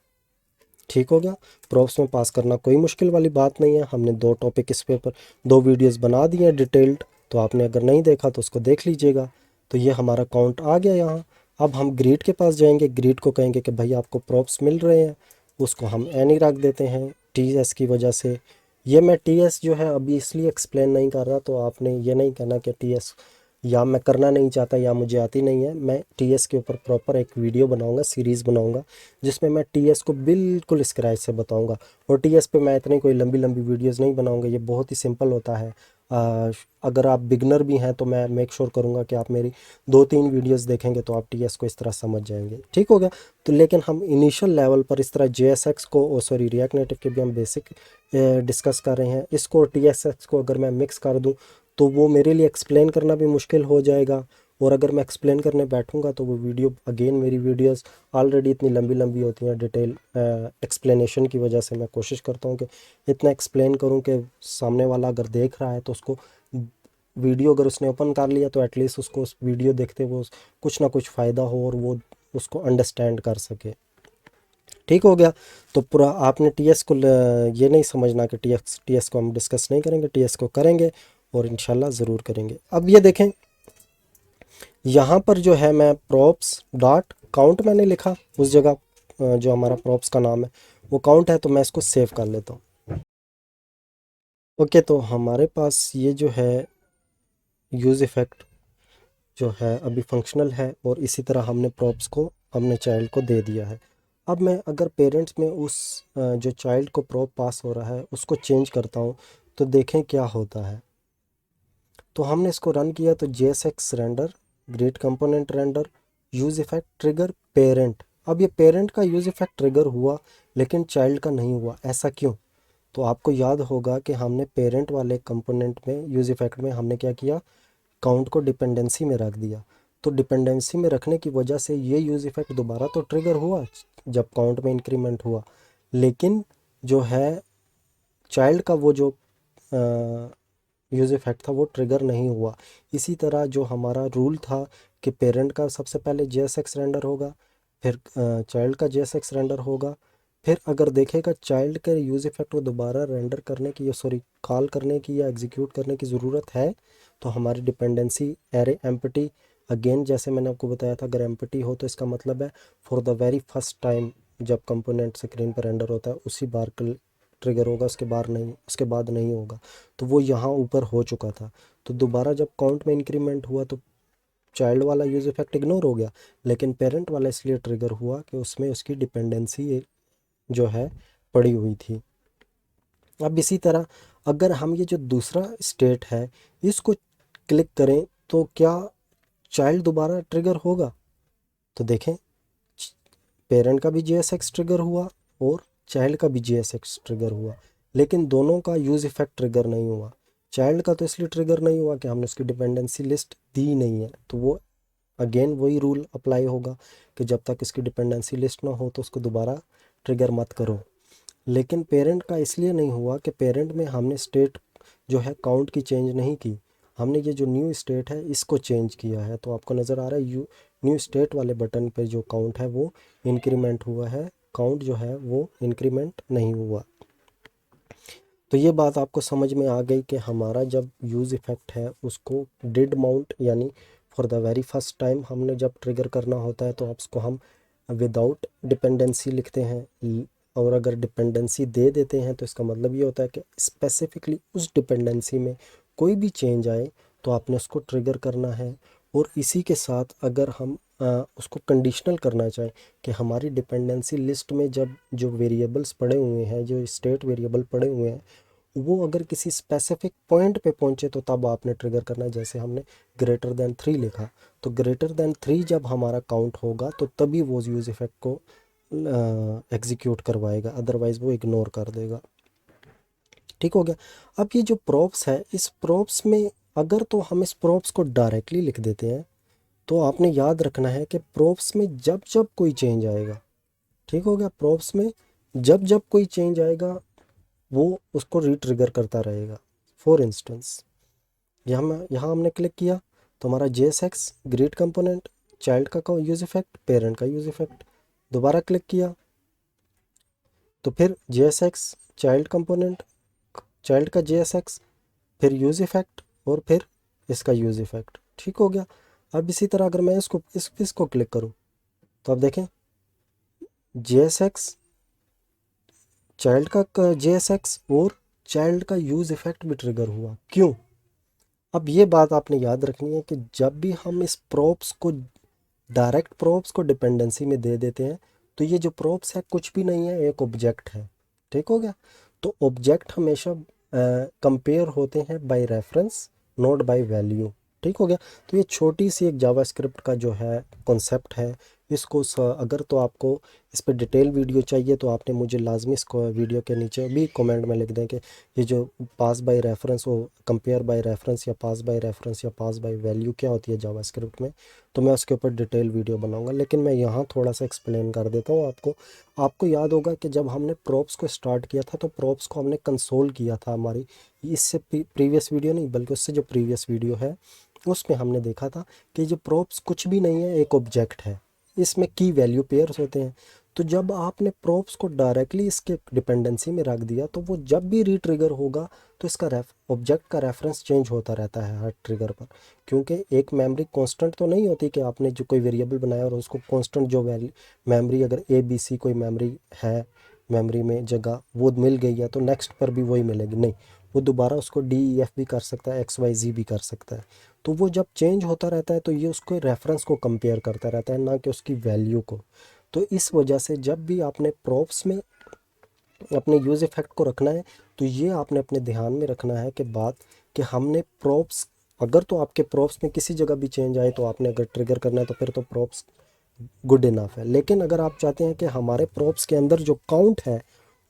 ठीक हो गया। प्रॉप्स में पास करना कोई मुश्किल वाली बात नहीं है। हमने 2 टॉपिक इस पेपर 2 वीडियोस बना दिए हैं डिटेल्ड, तो आपने अगर नहीं देखा तो उसको देख लीजिएगा। तो ये हमारा काउंट आ गया यहाँ। अब हम ग्रीड के पास जाएंगे, ग्रीड को कहेंगे कि भाई आपको प्रॉप्स मिल रहे हैं, उसको हम एनी रख देते हैं TS की वजह से। ये मैं TS जो है अभी इसलिए एक्सप्लेन नहीं कर रहा, तो आपने ये नहीं कहना कि TS या मैं करना नहीं चाहता या मुझे आती नहीं है। मैं TS के ऊपर प्रॉपर एक वीडियो बनाऊंगा, सीरीज़ बनाऊंगा, जिसमें मैं TS को बिल्कुल स्क्रैच से बताऊंगा। और TS पे मैं इतनी कोई लंबी लंबी वीडियोस नहीं बनाऊंगा, ये बहुत ही सिंपल होता है। अगर आप बिगनर भी हैं तो मैं मेक श्योर करूंगा कि आप मेरी 2-3 वीडियोस देखेंगे तो आप TS को इस तरह समझ जाएंगे, ठीक हो गया। तो लेकिन हम इनिशियल लेवल पर इस तरह JSX को रिएक्ट नेटिव के भी हम बेसिक डिस्कस कर रहे हैं। इसको TSX को अगर मैं मिक्स कर दूं तो वो मेरे लिए एक्सप्लेन करना भी मुश्किल हो जाएगा, और अगर मैं एक्सप्लेन करने बैठूंगा तो वो वीडियो अगेन मेरी वीडियोस ऑलरेडी इतनी लंबी लंबी होती हैं। डिटेल एक्सप्लेनेशन की वजह से मैं कोशिश करता हूँ कि इतना एक्सप्लेन करूँ कि सामने वाला अगर देख रहा है तो उसको वीडियो अगर उसने ओपन कर लिया तो एटलीस्ट उसको उस वीडियो देखते वो कुछ ना कुछ फ़ायदा हो और वो उसको अंडरस्टैंड कर सके, ठीक हो गया। तो पूरा आपने TS को ये नहीं समझना कि TS को हम डिस्कस नहीं करेंगे, TS को करेंगे और इंशाल्लाह ज़रूर करेंगे। अब ये देखें यहाँ पर जो है मैं प्रॉप्स डॉट काउंट मैंने लिखा उस जगह जो हमारा प्रॉप्स का नाम है वो काउंट है, तो मैं इसको सेव कर लेता हूँ। ओके, तो हमारे पास ये जो है यूज़ इफ़ेक्ट जो है अभी फंक्शनल है, और इसी तरह हमने प्रॉप्स को हमने चाइल्ड को दे दिया है। अब मैं अगर पेरेंट्स में उस जो चाइल्ड को प्रॉप पास हो रहा है उसको चेंज करता हूँ, तो देखें क्या होता है। तो हमने इसको रन किया तो JSX render, great component render, use effect trigger parent. अब ये पेरेंट का यूज़ इफ़ेक्ट ट्रिगर हुआ लेकिन चाइल्ड का नहीं हुआ, ऐसा क्यों? तो आपको याद होगा कि हमने पेरेंट वाले कंपोनेंट में यूज़ इफ़ेक्ट में हमने क्या किया, काउंट को डिपेंडेंसी में रख दिया। तो डिपेंडेंसी में रखने की वजह से ये यूज़ इफ़ेक्ट दोबारा तो ट्रिगर हुआ जब काउंट में इंक्रीमेंट हुआ, लेकिन जो है चाइल्ड का वो जो यूज़ इफ़ेक्ट था वो ट्रिगर नहीं हुआ। इसी तरह जो हमारा रूल था कि पेरेंट का सबसे पहले JSX रेंडर होगा, फिर चाइल्ड का JSX रेंडर होगा, फिर अगर देखेगा चाइल्ड के यूज़ इफ़ेक्ट को दोबारा रेंडर करने की, सॉरी कॉल करने की या एग्जीक्यूट करने की ज़रूरत है, तो हमारी डिपेंडेंसी एरे एम्प्टी, अगेन जैसे मैंने आपको बताया था, अगर एम्प्टी हो तो इसका मतलब है for the very first time जब कंपोनेंट स्क्रीन पर रेंडर होता है उसी बार ट्रिगर होगा, उसके बाद नहीं होगा। तो वो यहाँ ऊपर हो चुका था, तो दोबारा जब काउंट में इंक्रीमेंट हुआ तो चाइल्ड वाला यूज़ इफेक्ट इग्नोर हो गया, लेकिन पेरेंट वाला इसलिए ट्रिगर हुआ कि उसमें उसकी डिपेंडेंसी जो है पड़ी हुई थी। अब इसी तरह अगर हम ये जो दूसरा स्टेट है इसको क्लिक करें तो क्या चाइल्ड दोबारा ट्रिगर होगा? तो देखें, पेरेंट का भी JSX ट्रिगर हुआ और चाइल्ड का भी JSX ट्रिगर हुआ, लेकिन दोनों का यूज़ इफ़ेक्ट ट्रिगर नहीं हुआ। चाइल्ड का तो इसलिए ट्रिगर नहीं हुआ कि हमने उसकी डिपेंडेंसी लिस्ट दी नहीं है, तो वो अगेन वही रूल अप्लाई होगा कि जब तक इसकी डिपेंडेंसी लिस्ट ना हो तो उसको दोबारा ट्रिगर मत करो। लेकिन पेरेंट का इसलिए नहीं हुआ कि पेरेंट में हमने स्टेट जो है काउंट की चेंज नहीं की, हमने ये जो न्यू स्टेट है इसको चेंज किया है। तो आपको नज़र आ रहा है न्यू स्टेट वाले बटन पे जो काउंट है वो इंक्रीमेंट हुआ है, काउंट जो है वो इंक्रीमेंट नहीं हुआ। तो ये बात आपको समझ में आ गई कि हमारा जब यूज़ इफ़ेक्ट है उसको डिड माउंट यानी for the very first time हमने जब ट्रिगर करना होता है तो आप उसको हम विदाउट डिपेंडेंसी लिखते हैं, और अगर डिपेंडेंसी दे देते हैं तो इसका मतलब ये होता है कि स्पेसिफिकली उस डिपेंडेंसी में कोई भी चेंज आए तो आपने उसको ट्रिगर करना है। और इसी के साथ अगर हम उसको कंडीशनल करना चाहें कि हमारी डिपेंडेंसी लिस्ट में जब जो वेरिएबल्स पड़े हुए हैं, जो स्टेट वेरिएबल पड़े हुए हैं, वो अगर किसी स्पेसिफिक पॉइंट पे पहुंचे तो तब आपने ट्रिगर करना है। जैसे हमने ग्रेटर देन 3 लिखा, तो ग्रेटर देन 3 जब हमारा काउंट होगा तो तभी वो यूज़ इफ़ेक्ट को एग्जीक्यूट करवाएगा, अदरवाइज़ वो इग्नोर कर देगा। ठीक हो गया। अब ये जो प्रॉप्स है, इस प्रॉप्स में अगर तो हम इस प्रॉप्स को डायरेक्टली लिख देते हैं तो आपने याद रखना है कि प्रॉप्स में जब जब कोई चेंज आएगा, ठीक हो गया, प्रॉप्स में जब जब कोई चेंज आएगा वो उसको रीट्रिगर करता रहेगा। फॉर इंस्टेंस यहाँ हमने क्लिक किया तो हमारा JSX ग्रीड कंपोनेंट, चाइल्ड का यूज़ इफ़ेक्ट, पेरेंट का यूज़ इफ़ेक्ट, दोबारा क्लिक किया तो फिर JSX चाइल्ड कंपोनेंट, चाइल्ड का JSX, फिर यूज़ इफ़ेक्ट और फिर इसका यूज़ इफ़ेक्ट। ठीक हो गया। अब इसी तरह अगर मैं इसको क्लिक करूँ तो आप देखें JSX, चाइल्ड का JSX और चाइल्ड का यूज़ इफ़ेक्ट भी ट्रिगर हुआ। क्यों? अब ये बात आपने याद रखनी है कि जब भी हम इस प्रॉप्स को डायरेक्ट प्रॉप्स को डिपेंडेंसी में दे देते हैं तो ये जो प्रॉप्स है कुछ भी नहीं है, एक ऑब्जेक्ट है। ठीक हो गया। तो ऑब्जेक्ट हमेशा कंपेयर होते हैं by reference, not by value. ठीक हो गया। तो ये छोटी सी एक जावास्क्रिप्ट का जो है कॉन्सेप्ट है, इसको अगर तो आपको इस पर डिटेल वीडियो चाहिए तो आपने मुझे लाजमी इसको वीडियो के नीचे भी कमेंट में लिख दें कि ये जो पास बाय रेफरेंस, वो कंपेयर बाय रेफरेंस या पास बाय रेफरेंस या पास बाय वैल्यू क्या होती है जावास्क्रिप्ट में, तो मैं उसके ऊपर डिटेल वीडियो बनाऊंगा। लेकिन मैं यहाँ थोड़ा सा एक्सप्लेन कर देता हूँ आपको। आपको याद होगा कि जब हमने प्रॉप्स को स्टार्ट किया था तो प्रॉप्स को हमने कंसोल किया था हमारी, इससे प्रीवियस वीडियो नहीं बल्कि उससे जो प्रीवियस वीडियो है उसमें हमने देखा था कि जो प्रॉप्स कुछ भी नहीं है, एक ऑब्जेक्ट है, इसमें की वैल्यू पेयर्स होते हैं। तो जब आपने प्रॉप्स को डायरेक्टली इसके डिपेंडेंसी में रख दिया तो वो जब भी रीट्रिगर होगा तो इसका ऑब्जेक्ट का रेफरेंस चेंज होता रहता है हर ट्रिगर पर, क्योंकि एक मेमोरी कांस्टेंट तो नहीं होती कि आपने जो कोई वेरिएबल बनाया और उसको कांस्टेंट जो वैल्यू मेमोरी, अगर ABC कोई मेमोरी है, मेमोरी में जगह वो मिल गई है तो नेक्स्ट पर भी वही मिलेगी, नहीं। वो दोबारा उसको डी ई एफ भी कर सकता है, एक्स वाई जी भी कर सकता है। तो वो जब चेंज होता रहता है तो ये उसको रेफरेंस को कंपेयर करता रहता है, ना कि उसकी वैल्यू को। तो इस वजह से जब भी आपने प्रॉप्स में अपने यूज़ इफ़ेक्ट को रखना है तो ये आपने अपने ध्यान में रखना है कि बात कि हमने प्रॉप्स, अगर तो आपके प्रॉप्स में किसी जगह भी चेंज आए तो आपने अगर ट्रिगर करना है तो फिर तो प्रॉप्स गुड इनफ है। लेकिन अगर आप चाहते हैं कि हमारे प्रॉप्स के अंदर जो काउंट है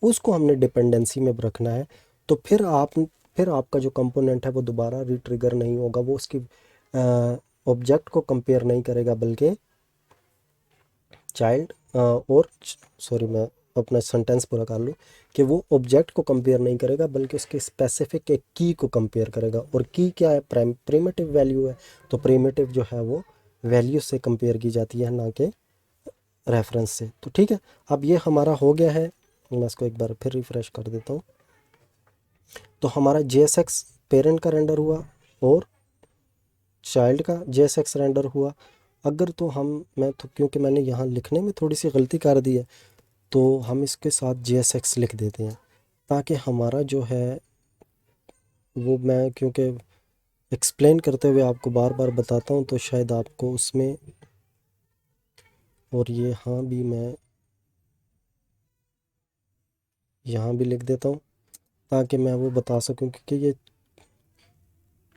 उसको हमने डिपेंडेंसी में रखना है, तो फिर आपका जो कंपोनेंट है वो दोबारा रीट्रिगर नहीं होगा, वो उसकी ऑब्जेक्ट को कंपेयर नहीं करेगा, बल्कि चाइल्ड और सॉरी मैं अपना सेंटेंस पूरा कर लूँ कि वो ऑब्जेक्ट को कंपेयर नहीं करेगा बल्कि उसके स्पेसिफिक एक की को कंपेयर करेगा। और की क्या है? प्रिमिटिव वैल्यू है। तो प्रिमिटिव जो है वो वैल्यू से कंपेयर की जाती है, ना कि रेफरेंस से। तो ठीक है, अब ये हमारा हो गया है। मैं इसको एक बार फिर रिफ्रेश कर देता हूँ। तो हमारा JSX पेरेंट का रेंडर हुआ और चाइल्ड का JSX रेंडर हुआ। अगर तो मैं तो क्योंकि मैंने यहाँ लिखने में थोड़ी सी गलती कर दी है तो हम इसके साथ JSX लिख देते हैं, ताकि हमारा जो है वो, मैं क्योंकि एक्सप्लेन करते हुए आपको बार बार बताता हूँ तो शायद आपको उसमें, और ये हाँ भी मैं यहाँ भी लिख देता हूँ ताकि मैं वो बता सकूँ, क्योंकि ये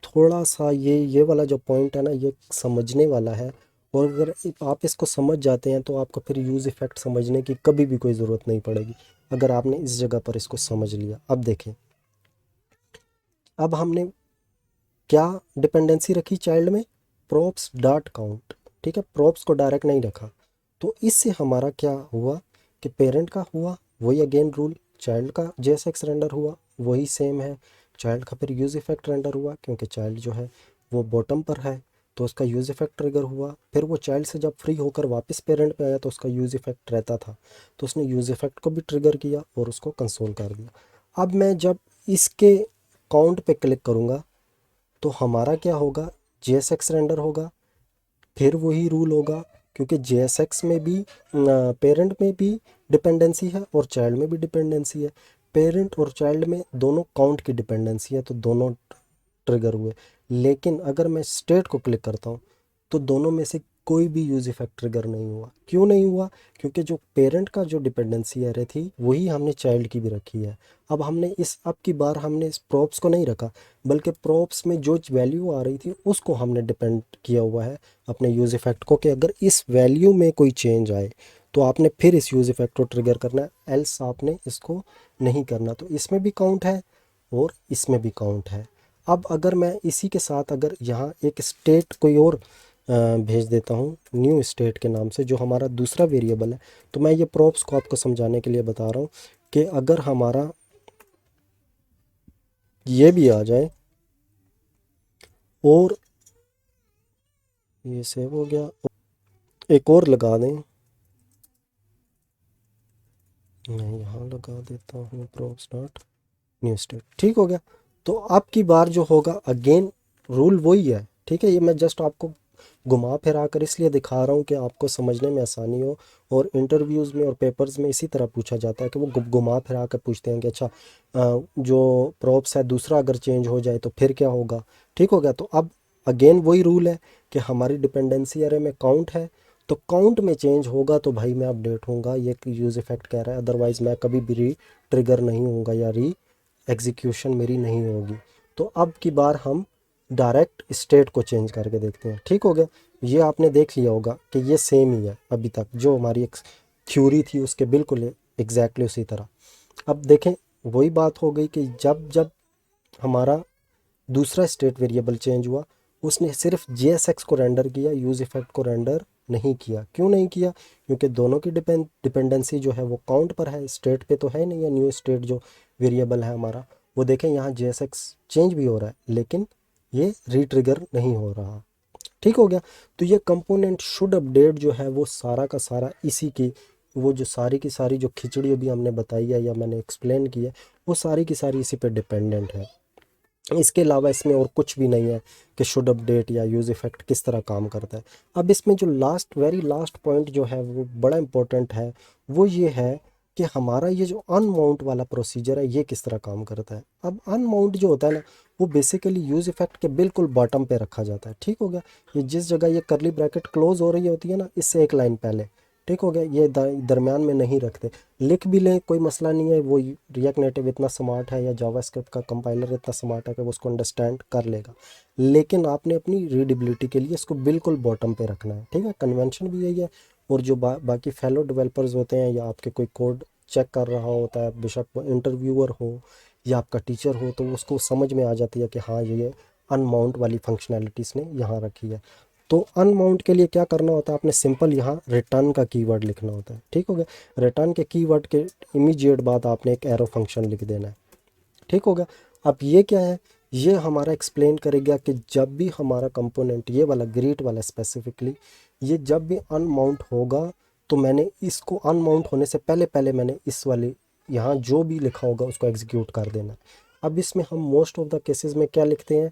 थोड़ा सा ये वाला जो पॉइंट है ना ये समझने वाला है। और अगर आप इसको समझ जाते हैं तो आपको फिर यूज़ इफ़ेक्ट समझने की कभी भी कोई ज़रूरत नहीं पड़ेगी, अगर आपने इस जगह पर इसको समझ लिया। अब देखें, अब हमने क्या डिपेंडेंसी रखी चाइल्ड में? Props dot count. ठीक है, प्रॉप्स को डायरेक्ट नहीं रखा। तो इससे हमारा क्या हुआ कि पेरेंट का हुआ वही अगेन रूल, चाइल्ड का JSX रेंडर हुआ वही सेम है, चाइल्ड का फिर यूज़ इफ़ेक्ट रेंडर हुआ क्योंकि चाइल्ड जो है वो बॉटम पर है तो उसका यूज़ इफ़ेक्ट ट्रिगर हुआ। फिर वो चाइल्ड से जब फ्री होकर वापस पेरेंट पे आया तो उसका यूज़ इफ़ेक्ट रहता था, तो उसने यूज़ इफ़ेक्ट को भी ट्रिगर किया और उसको कंसोल कर दिया। अब मैं जब इसके काउंट पे क्लिक करूँगा तो हमारा क्या होगा? JSX रेंडर होगा, फिर वही रूल होगा क्योंकि JSX में भी पेरेंट में भी डिपेंडेंसी है और चाइल्ड में भी डिपेंडेंसी है। पेरेंट और चाइल्ड में दोनों काउंट की डिपेंडेंसी है तो दोनों ट्रिगर हुए। लेकिन अगर मैं स्टेट को क्लिक करता हूँ तो दोनों में से कोई भी यूज़ इफेक्ट ट्रिगर नहीं हुआ। क्यों नहीं हुआ? क्योंकि जो पेरेंट का जो डिपेंडेंसी एरे थी वही हमने चाइल्ड की भी रखी है। अब की बार हमने इस प्रॉप्स को नहीं रखा, बल्कि प्रॉप्स में जो वैल्यू आ रही थी उसको हमने डिपेंड किया हुआ है अपने यूज़ इफेक्ट को, कि अगर इस वैल्यू में कोई चेंज आए तो आपने फिर इस यूज़ इफेक्ट को ट्रिगर करना है, एल्स आपने इसको नहीं करना। तो इसमें भी काउंट है और इसमें भी काउंट है। अब अगर मैं इसी के साथ अगर यहाँ एक स्टेट कोई और भेज देता हूँ न्यू स्टेट के नाम से, जो हमारा दूसरा वेरिएबल है, तो मैं ये प्रॉप्स को आपको समझाने के लिए बता रहा हूँ कि अगर हमारा ये भी आ जाए और ये सेव हो गया, एक और लगा दें, मैं यहाँ लगा देता हूँ प्रॉप्स डॉट न्यू स्टेट। ठीक हो गया। तो अब की बार जो होगा अगेन रूल वही है। ठीक है, ये मैं जस्ट आपको घुमा फिरा कर इसलिए दिखा रहा हूँ कि आपको समझने में आसानी हो। और इंटरव्यूज़ में और पेपर्स में इसी तरह पूछा जाता है कि वो घुमा फिरा कर पूछते हैं कि अच्छा जो प्रॉप्स है दूसरा अगर चेंज हो जाए तो फिर क्या होगा। ठीक हो गया। तो अब अगेन वही रूल है कि हमारी डिपेंडेंसी एरे में काउंट है, तो काउंट में चेंज होगा तो भाई मैं अपडेट होऊंगा, ये यूज़ इफेक्ट कह रहा है, अदरवाइज़ मैं कभी भी री ट्रिगर नहीं होऊंगा या री एग्जीक्यूशन मेरी नहीं होगी। तो अब की बार हम डायरेक्ट स्टेट को चेंज करके देखते हैं। ठीक हो गया। ये आपने देख लिया होगा कि ये सेम ही है अभी तक, जो हमारी एक थ्योरी थी उसके बिल्कुल एग्जैक्टली उसी तरह। अब देखें, वही बात हो गई कि जब जब हमारा दूसरा स्टेट वेरिएबल चेंज हुआ उसने सिर्फ JSX को रेंडर किया, यूज़ इफेक्ट को रेंडर नहीं किया। क्यों नहीं किया? क्योंकि दोनों की डिपेंडेंसी जो है वो काउंट पर है, स्टेट पे तो है नहीं है। न्यू स्टेट जो वेरिएबल है हमारा, वो देखें यहाँ JSX चेंज भी हो रहा है लेकिन ये रीट्रिगर नहीं हो रहा। ठीक हो गया। तो ये कंपोनेंट शुड अपडेट जो है वो सारा का सारा इसी की, वो जो सारी की सारी जो खिचड़ी अभी हमने बताई है या मैंने एक्सप्लेन की है वो सारी की सारी इसी पे डिपेंडेंट है। इसके अलावा इसमें और कुछ भी नहीं है कि शुड अपडेट या यूज़ इफ़ेक्ट किस तरह काम करता है। अब इसमें जो वेरी लास्ट पॉइंट जो है वो बड़ा इंपॉर्टेंट है, वो ये है कि हमारा ये जो अनमाउंट वाला प्रोसीजर है ये किस तरह काम करता है। अब अनमाउंट जो होता है ना, वो बेसिकली यूज़ इफेक्ट के बिल्कुल बॉटम पे रखा जाता है। ठीक हो गया, ये जिस जगह ये करली ब्रैकेट क्लोज हो रही होती है ना, इससे एक लाइन पहले। ठीक हो गया, ये दरमियान में नहीं रखते। लिख भी लें कोई मसला नहीं है, वो रिएक्ट नेटिव इतना स्मार्ट है या जावास्क्रिप्ट का कंपाइलर इतना स्मार्ट है कि वो उसको अंडरस्टैंड कर लेगा। लेकिन आपने अपनी रीडेबिलिटी के लिए इसको बिल्कुल बॉटम पे रखना है। ठीक है, कन्वेंशन भी यही है। और जो बाकी फेलो डेवलपर्स होते हैं या आपके कोई कोड चेक कर रहा होता है, बेशक वो इंटरव्यूअर हो या आपका टीचर हो, तो उसको समझ में आ जाती है कि हाँ ये अनमाउंट वाली फंक्शनैलिटीज़ ने यहाँ रखी है। तो अनमाउंट के लिए क्या करना होता है, आपने सिंपल यहाँ रिटर्न का कीवर्ड लिखना होता है। ठीक हो गया, रिटर्न के कीवर्ड के इमीडिएट बाद आपने एक एरो फंक्शन लिख देना है। ठीक होगा। अब ये क्या है, ये हमारा एक्सप्लेन करेगा कि जब भी हमारा कंपोनेंट ये वाला ग्रीट वाला स्पेसिफिकली, ये जब भी अनमाउंट होगा तो मैंने इसको अनमाउंट होने से पहले पहले मैंने इस वाले यहाँ जो भी लिखा होगा उसको एग्जीक्यूट कर देना है। अब इसमें हम मोस्ट ऑफ द केसेस में क्या लिखते हैं,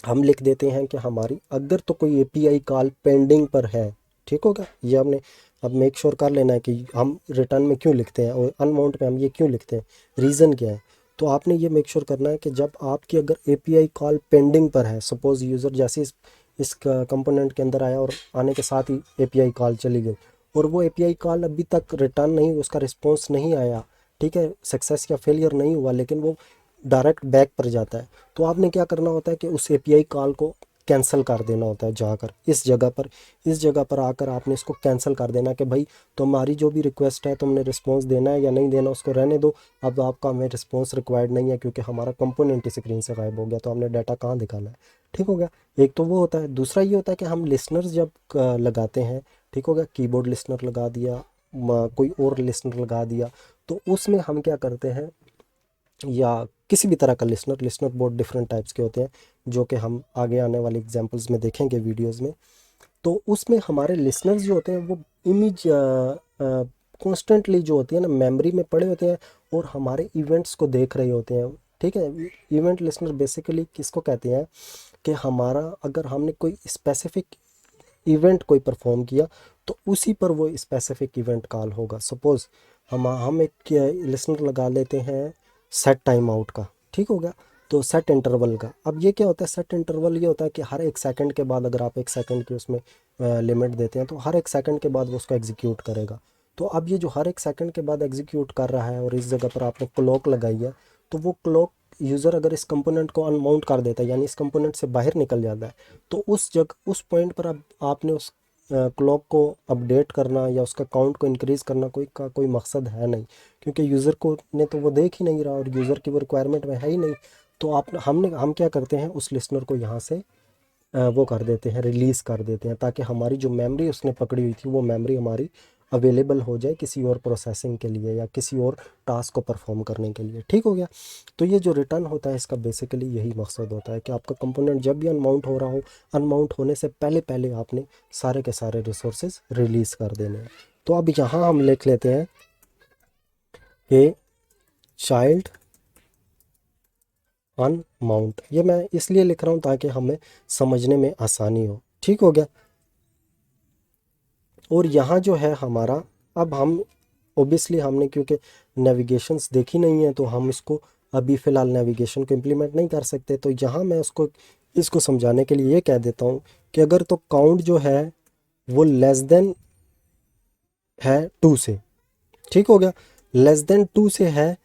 हम लिख देते हैं कि हमारी अगर तो कोई एपीआई कॉल पेंडिंग पर है। ठीक होगा, ये हमने अब मेक श्योर कर लेना है कि हम रिटर्न में क्यों लिखते हैं और अनमाउंट में हम ये क्यों लिखते हैं, रीज़न क्या है। तो आपने ये मेक श्योर करना है कि जब आपकी अगर एपीआई कॉल पेंडिंग पर है, सपोज़ यूज़र जैसे इस कंपोनेंट के अंदर आया और आने के साथ ही एपीआई कॉल चली गई और वो एपीआई कॉल अभी तक रिटर्न नहीं, उसका रिस्पॉन्स नहीं आया, ठीक है, सक्सेस या फेलियर नहीं हुआ, लेकिन वो डायरेक्ट बैक पर जाता है, तो आपने क्या करना होता है कि उस एपीआई कॉल को कैंसिल कर देना होता है। जाकर इस जगह पर आकर आपने इसको कैंसिल कर देना कि भाई तुम्हारी जो भी रिक्वेस्ट है, तुमने रिस्पॉन्स देना है या नहीं देना उसको रहने दो, अब आपका हमें रिस्पॉन्स रिक्वायर्ड नहीं है क्योंकि हमारा कंपोनेंट ही स्क्रीन से गायब हो गया, तो हमने डाटा कहाँ दिखाना है। ठीक हो गया, एक तो वो होता है। दूसरा ये होता है कि हम लिसनर्स जब लगाते हैं, ठीक हो गया, कीबोर्ड लिसनर लगा दिया, कोई और लिसनर लगा दिया, तो उसमें हम क्या करते हैं, या किसी भी तरह का लिसनर बहुत डिफरेंट टाइप्स के होते हैं जो कि हम आगे आने वाले एग्जांपल्स में देखेंगे वीडियोस में। तो उसमें हमारे लिसनर्स जो होते हैं वो इमेज कॉन्स्टेंटली जो होती है ना मेमोरी में पड़े होते हैं और हमारे इवेंट्स को देख रहे होते हैं। ठीक है, इवेंट लिसनर बेसिकली किसको कहते हैं कि हमारा अगर हमने कोई स्पेसिफिक इवेंट कोई परफॉर्म किया तो उसी पर वो स्पेसिफिक इवेंट कॉल होगा। सपोज़ हम एक लिसनर लगा लेते हैं सेट टाइम आउट का। ठीक हो गया, तो सेट इंटरवल का। अब ये क्या होता है, सेट इंटरवल ये होता है कि हर एक सेकंड के बाद, अगर आप एक सेकंड की उसमें लिमिट देते हैं तो हर एक सेकंड के बाद वो उसको एग्जीक्यूट करेगा। तो अब ये जो हर एक सेकंड के बाद एग्जीक्यूट कर रहा है और इस जगह पर आपने क्लॉक लगाई है, तो वो क्लॉक यूज़र अगर इस कंपोनेंट को अनमाउंट कर देता है यानी इस कंपोनेंट से बाहर निकल जाता है, तो उस जगह उस पॉइंट पर अब आपने उस क्लॉक को अपडेट करना या उसका काउंट को इंक्रीज़ करना कोई मकसद है नहीं, क्योंकि यूज़र को ने तो वो देख ही नहीं रहा और यूज़र की वो रिक्वायरमेंट में है ही नहीं। तो हम क्या करते हैं, उस लिसनर को यहाँ से वो कर देते हैं, रिलीज़ कर देते हैं, ताकि हमारी जो मेमोरी उसने पकड़ी हुई थी वो मेमोरी हमारी अवेलेबल हो जाए किसी और प्रोसेसिंग के लिए या किसी और टास्क को परफॉर्म करने के लिए। ठीक हो गया, तो ये जो रिटर्न होता है इसका बेसिकली यही मकसद होता है कि आपका कंपोनेंट जब भी अनमाउंट हो रहा हो, अनमाउंट होने से पहले पहले आपने सारे के सारे रिसोर्सेज रिलीज़ कर देने हैं। तो अब यहाँ हम लिख लेते हैं कि चाइल्ड अनमाउंट। ये मैं इसलिए लिख रहा हूँ ताकि हमें समझने में आसानी हो। ठीक हो गया, और यहाँ जो है हमारा, अब हम ओबियसली हमने क्योंकि नेविगेशंस देखी नहीं है तो हम इसको अभी फ़िलहाल नेविगेशन को इम्प्लीमेंट नहीं कर सकते। तो यहाँ मैं इसको समझाने के लिए ये कह देता हूँ कि अगर तो काउंट जो है वो लेस देन है 2 से, ठीक हो गया, लेस देन 2 से है,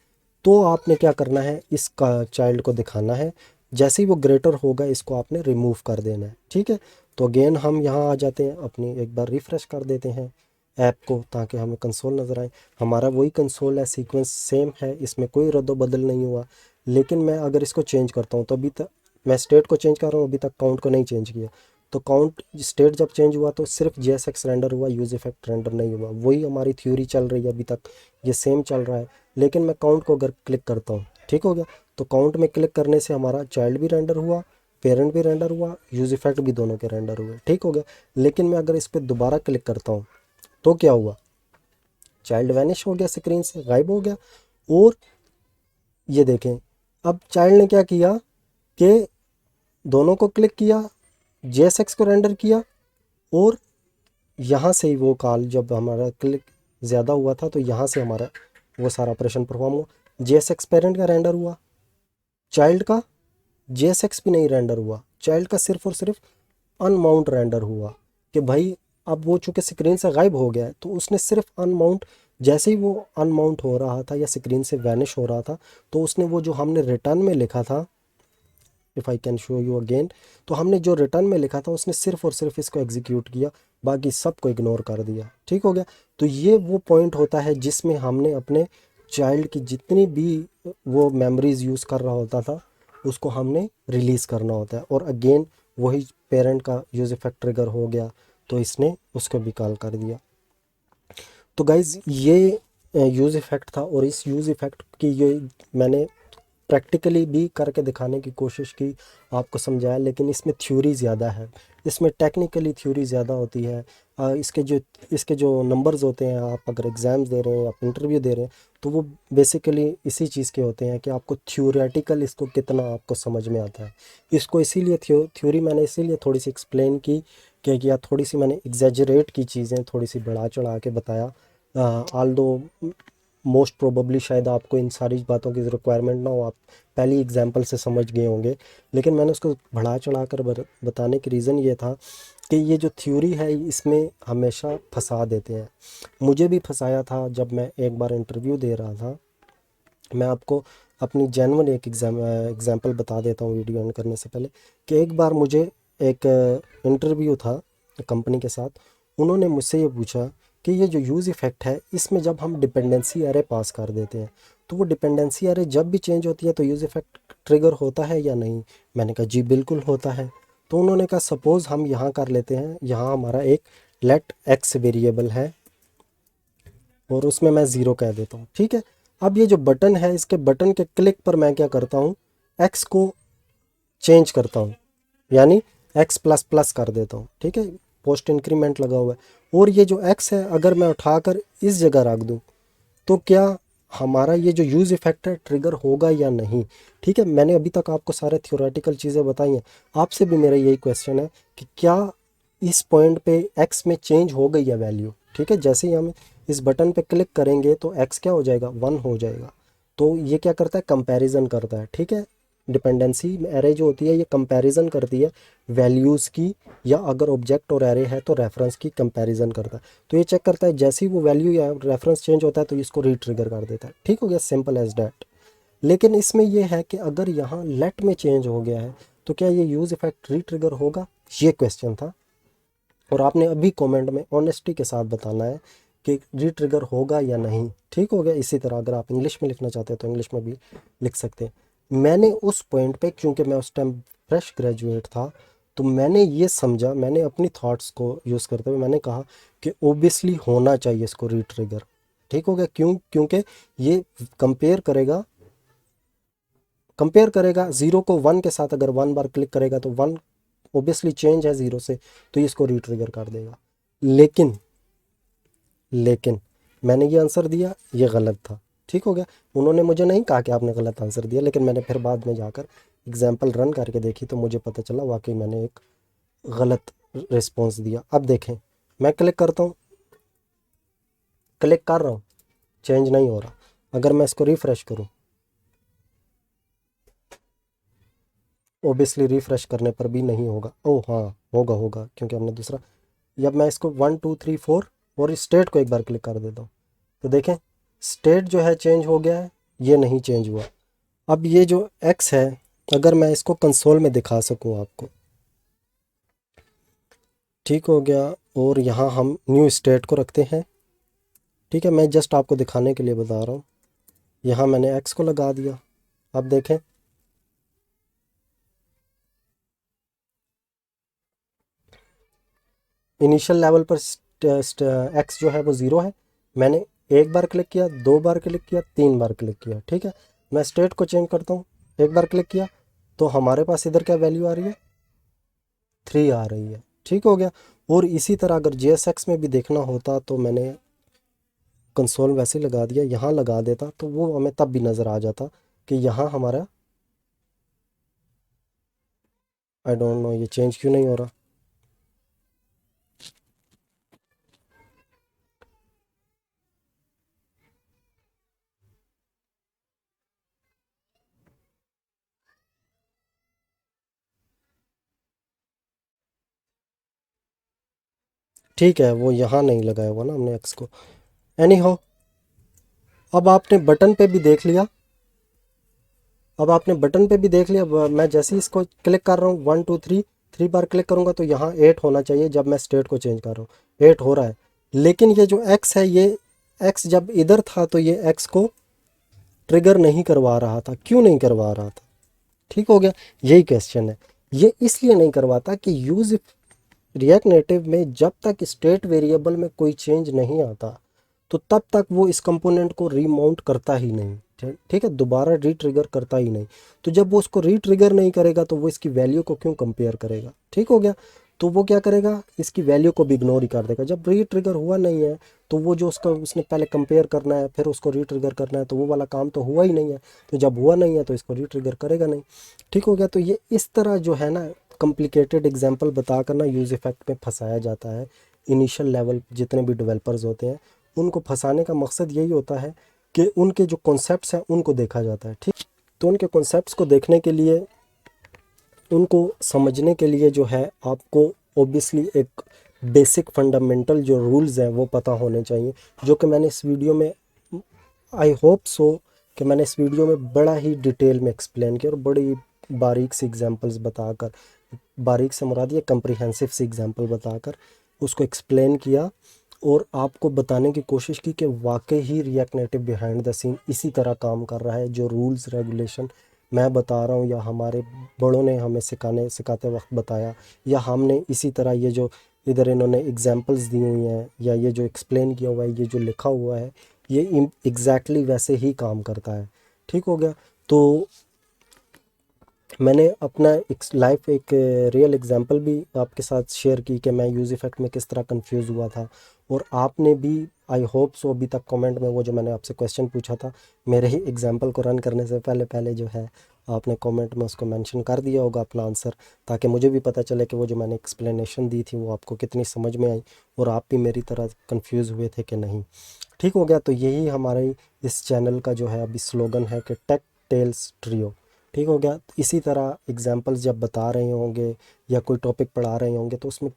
तो आपने क्या करना है, इसका चाइल्ड को दिखाना है। जैसे ही वो ग्रेटर होगा इसको आपने रिमूव कर देना है। ठीक है, तो अगेन हम यहाँ आ जाते हैं, अपनी एक बार रिफ़्रेश कर देते हैं ऐप को ताकि हमें कंसोल नज़र आए। हमारा वही कंसोल है, सीक्वेंस सेम है, इसमें कोई रद्द बदल नहीं हुआ। लेकिन मैं अगर इसको चेंज करता हूँ तो अभी तक मैं स्टेट को चेंज कर रहा हूँ, अभी तक काउंट को नहीं चेंज किया। तो काउंट स्टेट जब चेंज हुआ तो सिर्फ JSX रेंडर हुआ, यूज़ इफेक्ट रेंडर नहीं हुआ। वही हमारी थ्योरी चल रही है अभी तक, ये सेम चल रहा है। लेकिन मैं काउंट को अगर क्लिक करता हूँ, ठीक हो गया, तो काउंट में क्लिक करने से हमारा चाइल्ड भी रेंडर हुआ, पेरेंट भी रेंडर हुआ, यूज़ इफेक्ट भी दोनों के रेंडर हुए। ठीक हो गया, लेकिन मैं अगर इस पर दोबारा क्लिक करता हूँ तो क्या हुआ, चाइल्ड वैनिश हो गया, स्क्रीन से गायब हो गया। और ये देखें, अब चाइल्ड ने क्या किया कि दोनों को क्लिक किया, JSX को रेंडर किया, और यहाँ से ही वो कॉल जब हमारा क्लिक ज़्यादा हुआ था, तो यहाँ से हमारा वो सारा ऑपरेशन परफॉर्म हुआ। JSX पेरेंट का रेंडर हुआ, चाइल्ड का JSX भी नहीं रेंडर हुआ, चाइल्ड का सिर्फ और सिर्फ अनमाउंट रेंडर हुआ कि भाई अब वो चूंकि स्क्रीन से गायब हो गया है, तो उसने सिर्फ अनमाउंट, जैसे ही वो अनमाउंट हो रहा था या स्क्रीन से वैनिश हो रहा था, तो उसने वो जो हमने रिटर्न में लिखा था, if I can show you again, तो हमने जो रिटर्न में लिखा था उसने सिर्फ और सिर्फ इसको एग्जीक्यूट किया, बाकी सबको इग्नोर कर दिया। ठीक हो गया। तो ये वो पॉइंट होता है जिसमें हमने अपने चाइल्ड की जितनी भी वो मेमोरीज यूज़ कर रहा होता था उसको हमने रिलीज़ करना होता है। और अगेन वही पेरेंट का यूज़ इफेक्ट ट्रिगर हो गया, तो इसने उसको भी कॉल कर दिया। तो गाइज़ ये यूज़ इफ़ेक्ट था, और इस यूज़ इफ़ेक्ट की ये मैंने प्रैक्टिकली भी करके दिखाने की कोशिश की, आपको समझाया, लेकिन इसमें थ्योरी ज़्यादा है, इसमें टेक्निकली थ्योरी ज़्यादा होती है। इसके जो नंबर्स होते हैं, आप अगर एग्ज़ाम्स दे रहे हैं, आप इंटरव्यू दे रहे हैं, तो वो बेसिकली इसी चीज़ के होते हैं कि आपको थ्योरेटिकल इसको कितना आपको समझ में आता है। इसको इसीलिए थ्योरी मैंने इसीलिए थोड़ी सी एक्सप्लेन की कि या थोड़ी सी मैंने एग्जैजरेट की चीज़ें थोड़ी सी बढ़ा चढ़ा के बताया। आल दो मोस्ट प्रोबेबली शायद आपको इन सारी बातों की रिक्वायरमेंट ना हो, आप पहली एग्जांपल से समझ गए होंगे, लेकिन मैंने उसको बढ़ा चढ़ा कर बताने की रीज़न ये था कि ये जो थ्योरी है इसमें हमेशा फंसा देते हैं। मुझे भी फंसाया था जब मैं एक बार इंटरव्यू दे रहा था। मैं आपको अपनी जेन्युइन एक एग्जांपल बता देता हूँ वीडियो एंड करने से पहले, कि एक बार मुझे एक इंटरव्यू था कंपनी के साथ। उन्होंने मुझसे ये पूछा कि ये जो यूज़ इफ़ेक्ट है इसमें जब हम डिपेंडेंसी एरे पास कर देते हैं, तो वो डिपेंडेंसी एरे जब भी चेंज होती है तो यूज़ इफ़ेक्ट ट्रिगर होता है या नहीं। मैंने कहा जी बिल्कुल होता है। तो उन्होंने कहा सपोज़ हम यहाँ कर लेते हैं, यहाँ हमारा एक लेट एक्स वेरिएबल है और उसमें मैं ज़ीरो कह देता हूँ। ठीक है। अब ये जो बटन है, इसके बटन के क्लिक पर मैं क्या करता हूँ, एक्स को चेंज करता हूँ, यानी एक्स प्लस प्लस कर देता हूँ। ठीक है, पोस्ट इंक्रीमेंट लगा हुआ है। और ये जो एक्स है अगर मैं उठाकर इस जगह रख दूँ, तो क्या हमारा ये जो यूज़ इफ़ेक्ट है ट्रिगर होगा या नहीं। ठीक है, मैंने अभी तक आपको सारे थ्योरेटिकल चीज़ें बताई हैं। आपसे भी मेरा यही क्वेश्चन है कि क्या इस पॉइंट पे एक्स में चेंज हो गई है वैल्यू। ठीक है, जैसे ही हम इस बटन पे क्लिक करेंगे तो एक्स क्या हो जाएगा, 1 हो जाएगा। तो ये क्या करता है, कंपैरिजन करता है। ठीक है, डिपेंडेंसी एरे जो होती है ये कंपैरिजन करती है वैल्यूज़ की, या अगर ऑब्जेक्ट और एरे है तो रेफरेंस की कंपैरिजन करता है। तो ये चेक करता है जैसे ही वो वैल्यू या रेफरेंस चेंज होता है तो इसको रीट्रिगर कर देता है। ठीक हो गया, सिंपल एज डैट। लेकिन इसमें यह है कि अगर यहाँ लेट में चेंज हो गया है तो क्या ये यूज़ इफेक्ट रीट्रिगर होगा, ये क्वेश्चन था। और आपने अभी कमेंट में ऑनेस्टी के साथ बताना है कि रीट्रिगर होगा या नहीं। ठीक हो गया। इसी तरह अगर आप इंग्लिश में लिखना चाहते हैं तो इंग्लिश में भी लिख सकते हैं। मैंने उस पॉइंट पे, क्योंकि मैं उस टाइम फ्रेश ग्रेजुएट था, तो मैंने ये समझा, मैंने अपनी थॉट्स को यूज़ करते हुए मैंने कहा कि ओबियसली होना चाहिए इसको रीट्रिगर। ठीक हो गया। क्यों, क्योंकि ये कंपेयर करेगा ज़ीरो को वन के साथ। अगर 1 बार क्लिक करेगा तो 1 ओबियसली चेंज है ज़ीरो से, तो ये इसको रीट्रिगर कर देगा। लेकिन लेकिन मैंने ये आंसर दिया, ये गलत था। ठीक हो गया। उन्होंने मुझे नहीं कहा कि आपने गलत आंसर दिया, लेकिन मैंने फिर बाद में जाकर एग्जाम्पल रन करके देखी तो मुझे पता चला वाकई मैंने एक गलत रिस्पॉन्स दिया। अब देखें, मैं क्लिक करता हूँ, क्लिक कर रहा हूँ, चेंज नहीं हो रहा। अगर मैं इसको रिफ़्रेश करूँ, ओबियसली रिफ़्रेश करने पर भी नहीं होगा। ओह हाँ, होगा होगा, क्योंकि हमने दूसरा। जब मैं इसको 1 2 3 4 और स्टेट को एक बार क्लिक कर देता हूँ, तो देखें स्टेट जो है चेंज हो गया है, ये नहीं चेंज हुआ। अब ये जो एक्स है, अगर मैं इसको कंसोल में दिखा सकूँ आपको, ठीक हो गया। और यहाँ हम न्यू स्टेट को रखते हैं। ठीक है, मैं जस्ट आपको दिखाने के लिए बता रहा हूँ। यहाँ मैंने एक्स को लगा दिया। अब देखें, इनिशियल लेवल पर एक्स जो है वो ज़ीरो है। मैंने एक बार क्लिक किया, दो बार क्लिक किया, तीन बार क्लिक किया। ठीक है, मैं स्टेट को चेंज करता हूँ। एक बार क्लिक किया तो हमारे पास इधर क्या वैल्यू आ रही है, 3 आ रही है। ठीक हो गया। और इसी तरह अगर JSX में भी देखना होता तो मैंने कंसोल वैसे ही लगा दिया, यहाँ लगा देता तो वो हमें तब भी नज़र आ जाता कि यहाँ हमारा, आई डोंट नो ये चेंज क्यों नहीं हो रहा। ठीक है, वो यहाँ नहीं लगाया हुआ ना हमने एक्स को। एनी हो, अब आपने बटन पे भी देख लिया, अब आपने बटन पे भी देख लिया। मैं जैसे ही इसको क्लिक कर रहा हूँ 1 2 3, 3 बार क्लिक करूँगा तो यहाँ 8 होना चाहिए जब मैं स्टेट को चेंज कर रहा हूँ, 8 हो रहा है। लेकिन ये जो एक्स है, ये एक्स जब इधर था तो ये एक्स को ट्रिगर नहीं करवा रहा था। क्यों नहीं करवा रहा था? ठीक हो गया, यही क्वेश्चन है। ये इसलिए नहीं करवाता कि यूज रिएक्ट नेटिव में जब तक स्टेट वेरिएबल में कोई चेंज नहीं आता तो तब तक वो इस कंपोनेंट को रीमाउंट करता ही नहीं। ठीक है, दोबारा रीट्रिगर करता ही नहीं। तो जब वो उसको रीट्रिगर नहीं करेगा तो वो इसकी वैल्यू को क्यों कंपेयर करेगा? ठीक हो गया, तो वो क्या करेगा, इसकी वैल्यू को भी इग्नोर ही कर देगा। जब रीट्रिगर हुआ नहीं है तो वो जो उसका उसने पहले कंपेयर करना है फिर उसको रीट्रिगर करना है, तो वो वाला काम तो हुआ ही नहीं है। तो जब हुआ नहीं है तो इसको रीट्रिगर करेगा नहीं। ठीक हो गया, तो ये इस तरह जो है ना कॉम्प्लिकेटेड एग्जांपल बताकर ना यूज़ इफेक्ट में फंसाया जाता है। इनिशियल लेवल जितने भी डेवलपर्स होते हैं उनको फंसाने का मकसद यही होता है कि उनके जो कॉन्सेप्ट्स हैं उनको देखा जाता है। ठीक, तो उनके कॉन्सेप्ट्स को देखने के लिए, उनको समझने के लिए जो है आपको ओबियसली एक बेसिक फंडामेंटल जो रूल्स हैं वो पता होने चाहिए, जो कि मैंने इस वीडियो में, आई होप सो कि मैंने इस वीडियो में बड़ा ही डिटेल में एक्सप्लेन किया और बड़ी बारीक सी एग्जांपल्स बताकर, बारीक से मुराद ये कंप्रिहेंसिव सी एग्जांपल बताकर उसको एक्सप्लेन किया और आपको बताने की कोशिश की कि वाकई ही React Native behind the scene इसी तरह काम कर रहा है। जो रूल्स रेगुलेशन मैं बता रहा हूँ या हमारे बड़ों ने हमें सिखाते वक्त बताया, या हमने इसी तरह ये जो इधर इन्होंने एग्जांपल्स दी हुई हैं या ये जो एक्सप्लेन किया हुआ है, ये जो लिखा हुआ है, ये एग्जैक्टली वैसे ही काम करता है। ठीक हो गया, तो मैंने अपना एक लाइफ एक रियल एग्जांपल भी आपके साथ शेयर की कि मैं यूज़ इफ़ेक्ट में किस तरह कंफ्यूज हुआ था। और आपने भी आई होप सो अभी तक कमेंट में वो जो मैंने आपसे क्वेश्चन पूछा था मेरे ही एग्जांपल को रन करने से पहले पहले जो है आपने कमेंट में उसको मेंशन कर दिया होगा अपना आंसर, ताकि मुझे भी पता चले कि वो जो मैंने एक्सप्लेनेशन दी थी वो आपको कितनी समझ में आई और आप भी मेरी तरह कंफ्यूज हुए थे कि नहीं। ठीक हो गया, तो यही हमारे इस चैनल का जो है अभी स्लोगन है कि टेक टेल्स ट्रियो। ठीक हो गया, इसी तरह एग्जांपल्स जब बता रहे होंगे या कोई टॉपिक पढ़ा रहे होंगे तो उसमें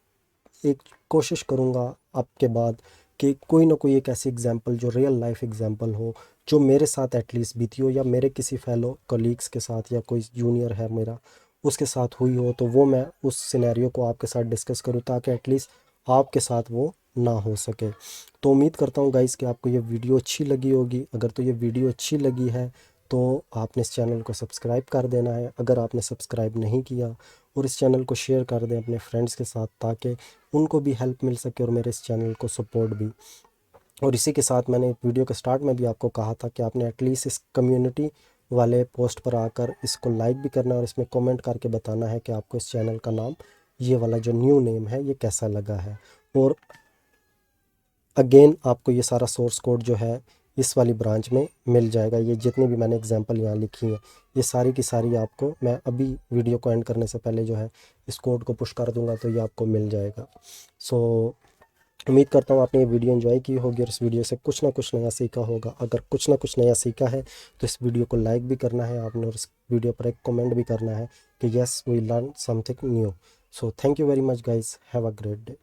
एक कोशिश करूँगा आपके बाद कि कोई ना कोई एक ऐसी एग्जांपल जो रियल लाइफ एग्जांपल हो, जो मेरे साथ एटलीस्ट बीती हो या मेरे किसी फेलो कलीग्स के साथ या कोई जूनियर है मेरा उसके साथ हुई हो, तो वो मैं उस सिनेरियो को आपके साथ डिस्कस करूँ ताकि एटलीस्ट आपके साथ वो ना हो सके। तो उम्मीद करता हूँ गाइस कि आपको ये वीडियो अच्छी लगी होगी। अगर तो ये वीडियो अच्छी लगी है तो आपने इस चैनल को सब्सक्राइब कर देना है, अगर आपने सब्सक्राइब नहीं किया, और इस चैनल को शेयर कर दें अपने फ्रेंड्स के साथ ताकि उनको भी हेल्प मिल सके और मेरे इस चैनल को सपोर्ट भी। और इसी के साथ मैंने वीडियो के स्टार्ट में भी आपको कहा था कि आपने एटलीस्ट इस कम्युनिटी वाले पोस्ट पर आकर इसको लाइक भी करना और इसमें कमेंट करके बताना है कि आपको इस चैनल का नाम, ये वाला जो न्यू नेम है, ये कैसा लगा है। और अगेन आपको ये सारा सोर्स कोड जो है इस वाली ब्रांच में मिल जाएगा। ये जितनी भी मैंने एग्जांपल यहाँ लिखी हैं ये सारी की सारी आपको मैं अभी वीडियो को एंड करने से पहले जो है इस कोड को पुश कर दूंगा तो ये आपको मिल जाएगा। सो उम्मीद करता हूँ आपने ये वीडियो एंजॉय की होगी और इस वीडियो से कुछ ना कुछ नया सीखा होगा। अगर कुछ ना कुछ नया सीखा है तो इस वीडियो को लाइक भी करना है आपने और इस वीडियो पर एक कमेंट भी करना है कि yes we learn something new. So thank you very much guys, have a great day.